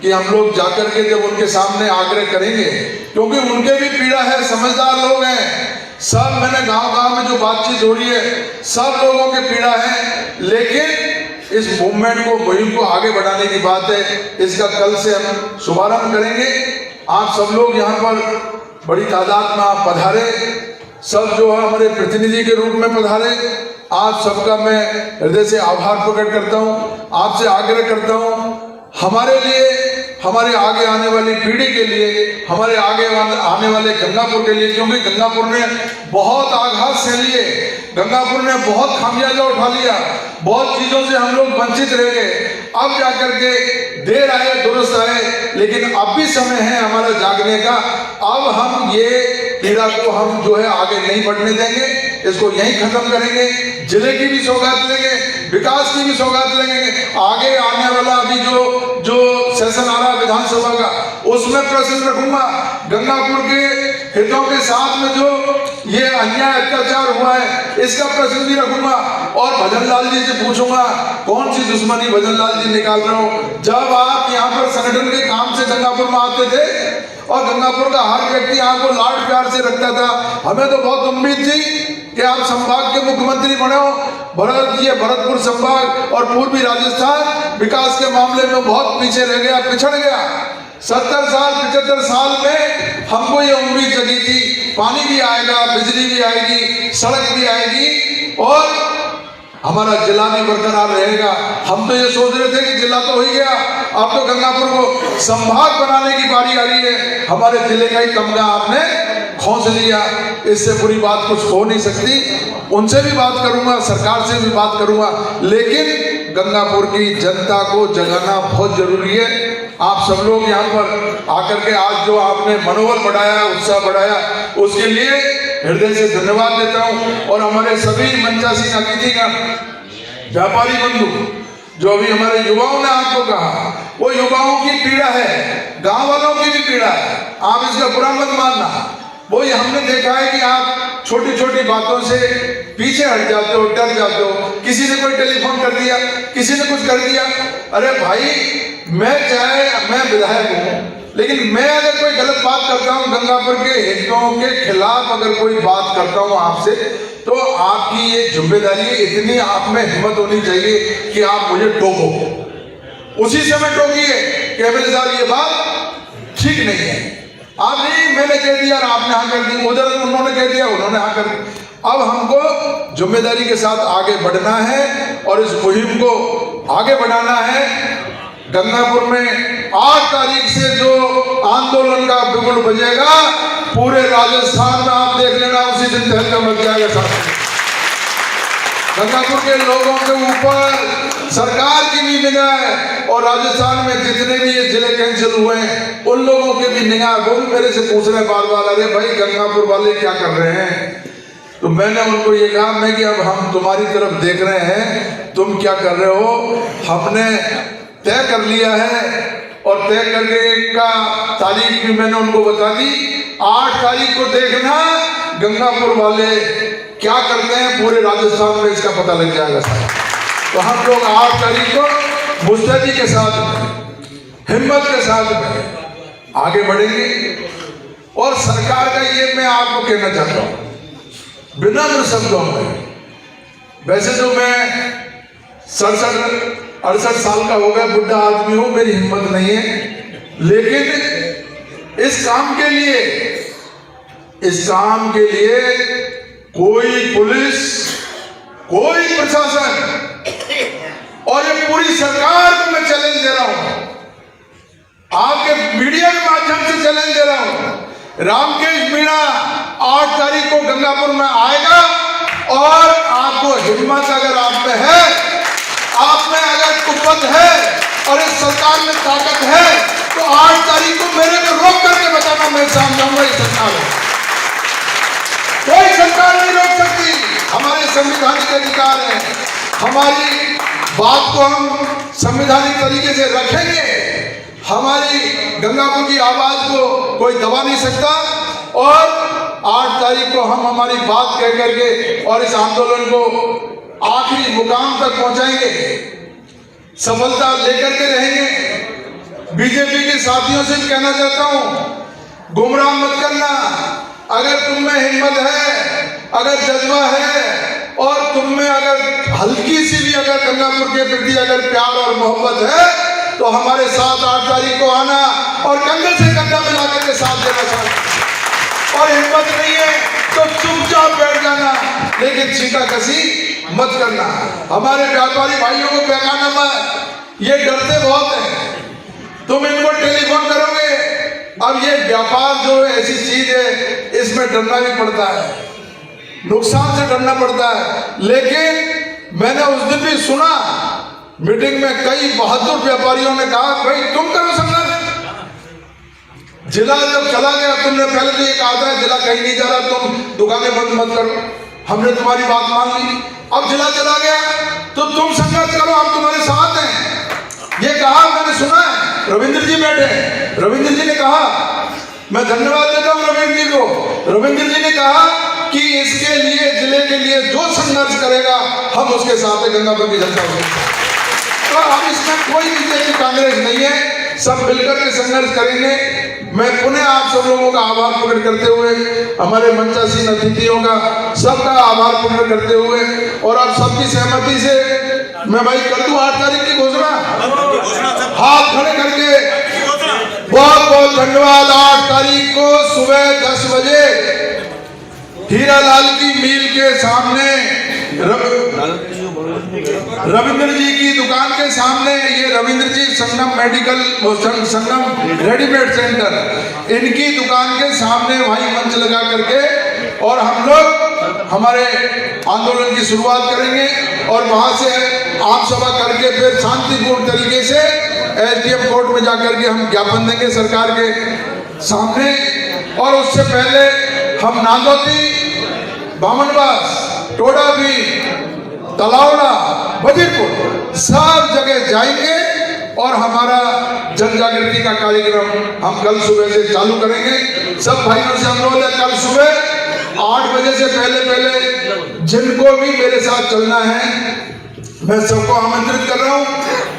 कि हम लोग जाकर के जब उनके सामने आग्रह करेंगे, क्योंकि उनके भी पीड़ा है, समझदार लोग हैं सब। मैंने गांव-गांव में जो बातचीत हो रही है सब लोगों के पीड़ा है, लेकिन इस मूवमेंट को, मुहिम को आगे बढ़ाने की बात है। इसका कल से हम शुभारंभ करेंगे। आप सब लोग यहाँ पर बड़ी तादाद में आप पधारे, सब जो है हमारे प्रतिनिधि के रूप में पधारे। आप सबका मैं हृदय से आभार प्रकट करता हूँ, आपसे आग्रह करता हूँ हमारे लिए, हमारे आगे आने वाली पीढ़ी के लिए, हमारे आगे आने वाले गंगापुर के लिए, क्योंकि गंगापुर ने बहुत आघात सह लिए, गंगापुर ने बहुत खामियाजा उठा लिया, बहुत चीजों से हम लोग वंचित रह गए। अब जाकर के देर आए दुरुस्त आए, लेकिन अब भी समय है हमारा जागने का। अब हम ये पीड़ा को हम जो है आगे नहीं बढ़ने देंगे, इसको यहीं खत्म करेंगे। जिले की भी सौगात लेंगे, विकास की भी सौगात लेंगे। आगे आने वाला अभी जो सेशन आ रहा है विधानसभा का, उसमें प्रश्न रखूंगा। गंगापुर के हितों के साथ में जो ये अन्याय अत्याचार हुआ है इसका प्रश्न भी रखूंगा। और भजन लाल जी से पूछूंगा कौन सी दुश्मनी भजन लाल जी निकाल रहे हो। जब आप यहाँ पर संगठन के काम से गंगापुर में आते थे और गंगापुर का हर व्यक्ति आपको लाड प्यार से रखता था, हमें तो बहुत उम्मीद थी कि आप संभाग के मुख्यमंत्री बने हो। भरतपुर संभाग और पूर्वी राजस्थान विकास के मामले में बहुत पीछे रह गया, पिछड़ गया। 75 साल में हमको ये उम्मीद जगी थी पानी भी आएगा, बिजली भी आएगी, सड़क भी आएगी और हमारा जिला भी बरकरार रहेगा। हम तो ये सोच रहे थे कि जिला तो हो ही गया, अब तो गंगापुर को संभाग बनाने की बारी आ रही है। हमारे जिले का ही तमगा आपने खोस लिया, इससे बुरी बात कुछ हो नहीं सकती। उनसे भी बात करूंगा, सरकार से भी बात करूंगा, लेकिन गंगापुर की जनता को जगाना बहुत जरूरी है। आप सब लोग यहाँ पर आकर के आज जो आपने मनोबल बढ़ाया, उत्साह बढ़ाया, उसके लिए हृदय से धन्यवाद देता हूँ। और हमारे सभी मंचासीन अतिथिगण, व्यापारी बंधु, जो अभी हमारे युवाओं ने आपको कहा, वो युवाओं की पीड़ा है, गांव वालों की भी पीड़ा है, आप इसका बुरा मत मानना। वो ये हमने देखा है कि आप छोटी छोटी बातों से पीछे हट जाते हो, डर जाते हो। किसी ने कोई टेलीफोन कर दिया, किसी ने कुछ कर दिया, अरे भाई मैं विधायक हूँ, लेकिन मैं अगर कोई गलत बात करता हूँ, गंगापुर के हितों के खिलाफ अगर कोई बात करता हूँ आपसे, तो आपकी ये जिम्मेदारी है, इतनी आप में हिम्मत होनी चाहिए कि आप मुझे टोको। उसी समय टोकिए कि एमएलए साहब ये बात ठीक नहीं है, आप नहीं मैंने कह दिया और आपने हाँ कर दी, उधर उन्होंने कह दिया उन्होंने हाँ कर दी। अब हमको जिम्मेदारी के साथ आगे बढ़ना है और इस मुहिम को आगे बढ़ाना है। गंगापुर में 8 तारीख से जो आंदोलन का बिगुल बजेगा, पूरे राजस्थान में आप देख लेना उसी दिन तहलका मच जाएगा साथ। गंगापुर के लोगों के ऊपर सरकार की भी निगाह है और राजस्थान में जितने भी ये जिले कैंसिल हुए हैं उन लोगों के भी निगाह। वो भी मेरे से पूछ रहे बार बार, अरे भाई गंगापुर वाले क्या कर रहे हैं? तो मैंने उनको ये कहा मैं कि अब हम तुम्हारी तरफ देख रहे हैं, तुम क्या कर रहे हो। हमने तय कर लिया है और तय करने का तारीख भी मैंने उनको बता दी। 8 तारीख को देखना गंगापुर वाले क्या करते हैं, पूरे राजस्थान में इसका पता लग जाएगा साहब। तो हम लोग 8 तारीख को मुस्तैदी के साथ हिम्मत के साथ में आगे बढ़ेंगे। और सरकार का ये मैं आपको कहना चाहता हूँ विनम्र शब्दों में, वैसे तो मैं 67-68 साल का हो गया बुढ़ा आदमी हूं, मेरी हिम्मत नहीं है, लेकिन इस काम के लिए कोई पुलिस, कोई प्रशासन और ये पूरी सरकार को मैं चैलेंज दे रहा हूं, आपके मीडिया के माध्यम से चैलेंज दे रहा हूं। रामकेश मीणा 8 तारीख को गंगापुर में आएगा और आपको हिम्मत अगर आप में है, आप में अगर कुव्वत है और इस सरकार में ताकत है तो 8 तारीख को मेरे को रोक करके बताना, मैं सामने जाऊंगा। ये सरकार है, कोई सरकार नहीं रोक सकती। हमारे संवैधानिक अधिकार है, हमारी बात को हम संवैधानिक तरीके से रखेंगे। हमारी गंगापुर की आवाज को कोई दबा नहीं सकता और 8 तारीख को हम हमारी बात कह करके और इस आंदोलन को आखिरी मुकाम तक पहुंचाएंगे, सफलता लेकर के रहेंगे। बीजेपी के साथियों से कहना चाहता हूं, गुमराह मत करना। अगर तुम में हिम्मत है, अगर जज्बा है और तुम में अगर हल्की सी भी अगर गंगापुर के प्रति अगर प्यार और मोहब्बत है तो हमारे साथ 8 तारीख को आना और कंधे से कंधा मिला करके साथ देना चाहिए। और हिम्मत नहीं है तो चुपचाप बैठ जाना, लेकिन छींटाकशी मत करना। हमारे व्यापारी भाइयों को बहकाना मत, ये डरते बहुत हैं। तुम इनको टेलीफोन करोगे, अब ये व्यापार जो है ऐसी चीज है, इसमें डरना भी पड़ता है, नुकसान से डरना पड़ता है। लेकिन मैंने उस दिन भी सुना मीटिंग में कई बहादुर व्यापारियों ने कहा भाई तुम करो संघर्ष। जिला जब चला गया, तुमने पहले तो ये कहा था जिला कहीं नहीं जा रहा, तुम दुकानें बंद मत करो, हमने तुम्हारी बात मान ली। अब जिला चला गया तो तुम संघर्ष करो, हम तुम्हारे साथ हैं। ये कहा मैंने सुना है, रविंद्र जी बैठे, रविंद्र जी ने कहा, मैं धन्यवाद देता हूँ रविंद्र जी को। रविंद्र जी ने कहा कि इसके लिए जिले के लिए जो संघर्ष करेगा हम उसके साथ है, गंगापुर की जनता होगी। तो अब इसमें कोई बीजेपी कांग्रेस नहीं है, सब मिलकर के संघर्ष करेंगे। मैं पुनः आप सब लोगों का आभार प्रकट करते हुए, हमारे मंचासीन अतिथियों का सबका आभार प्रकट करते हुए और आप सबकी सहमति से मैं भाई कर दूं 8 तारीख की घोषणा, हाथ खड़े करके। बहुत बहुत धन्यवाद। 8 तारीख को सुबह 10 बजे हीरालाल की मिल के सामने रविंद्र जी की दुकान के सामने, ये रविंद्र जी संगम मेडिकल संगम रेडीमेड सेंटर, इनकी दुकान के सामने वहीं मंच लगा करके और हम लोग हमारे आंदोलन की शुरुआत करेंगे और वहां से आम सभा करके फिर शांतिपूर्ण तरीके से एसडीएम कोर्ट में जाकर के हम ज्ञापन देंगे सरकार के सामने। और उससे पहले हम नांदोती, बामनवास, टोडाभी, तलावड़ा, बजीरपुर सब जगह जाएंगे और हमारा जन जागृति का कार्यक्रम हम कल सुबह से चालू करेंगे। सब भाइयों से अनुरोध है, कल सुबह 8 बजे से पहले जिनको भी मेरे साथ चलना है मैं सबको आमंत्रित कर रहा हूँ।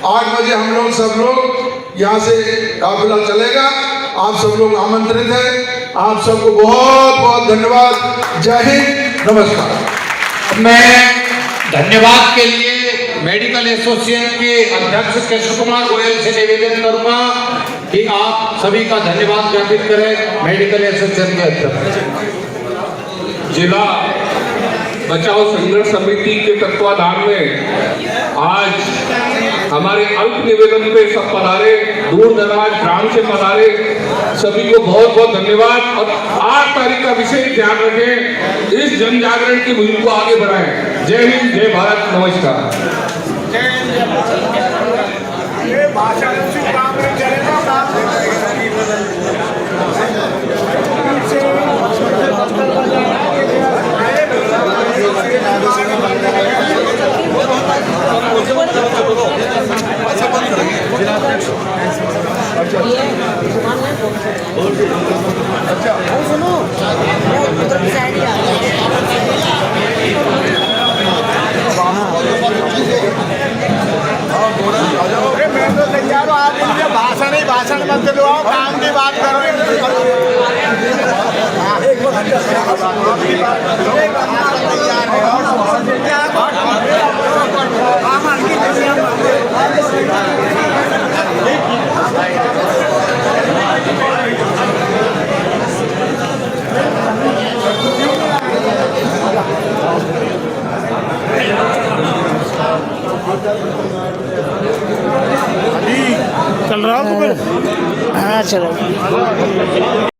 8 बजे हम लोग सब लोग यहाँ से काफिला चलेगा, आप सब लोग आमंत्रित हैं। आप सबको बहुत बहुत धन्यवाद। जय हिंद, नमस्कार। मैं धन्यवाद के लिए मेडिकल एसोसिएशन के अध्यक्ष कृष्ण कुमार गोयल से निवेदन करूंगा कि आप सभी का धन्यवाद ज्ञापित करें मेडिकल एसोसिएशन के अध्यक्ष। जिला बचाओ संघर्ष समिति के तत्वाधान में आज हमारे अल्प निवेदन पे सब पधारे, दूर दराज ग्राम से पधारे, सभी को बहुत बहुत धन्यवाद। और 8 तारीख का विशेष ध्यान रखें, इस जन जागरण की मुहिम को आगे बढ़ाएं। जय हिंद, जय भारत, नमस्कार। भाषण मत दो, काम की बात करो। चल रहा हूँ। हाँ चलो।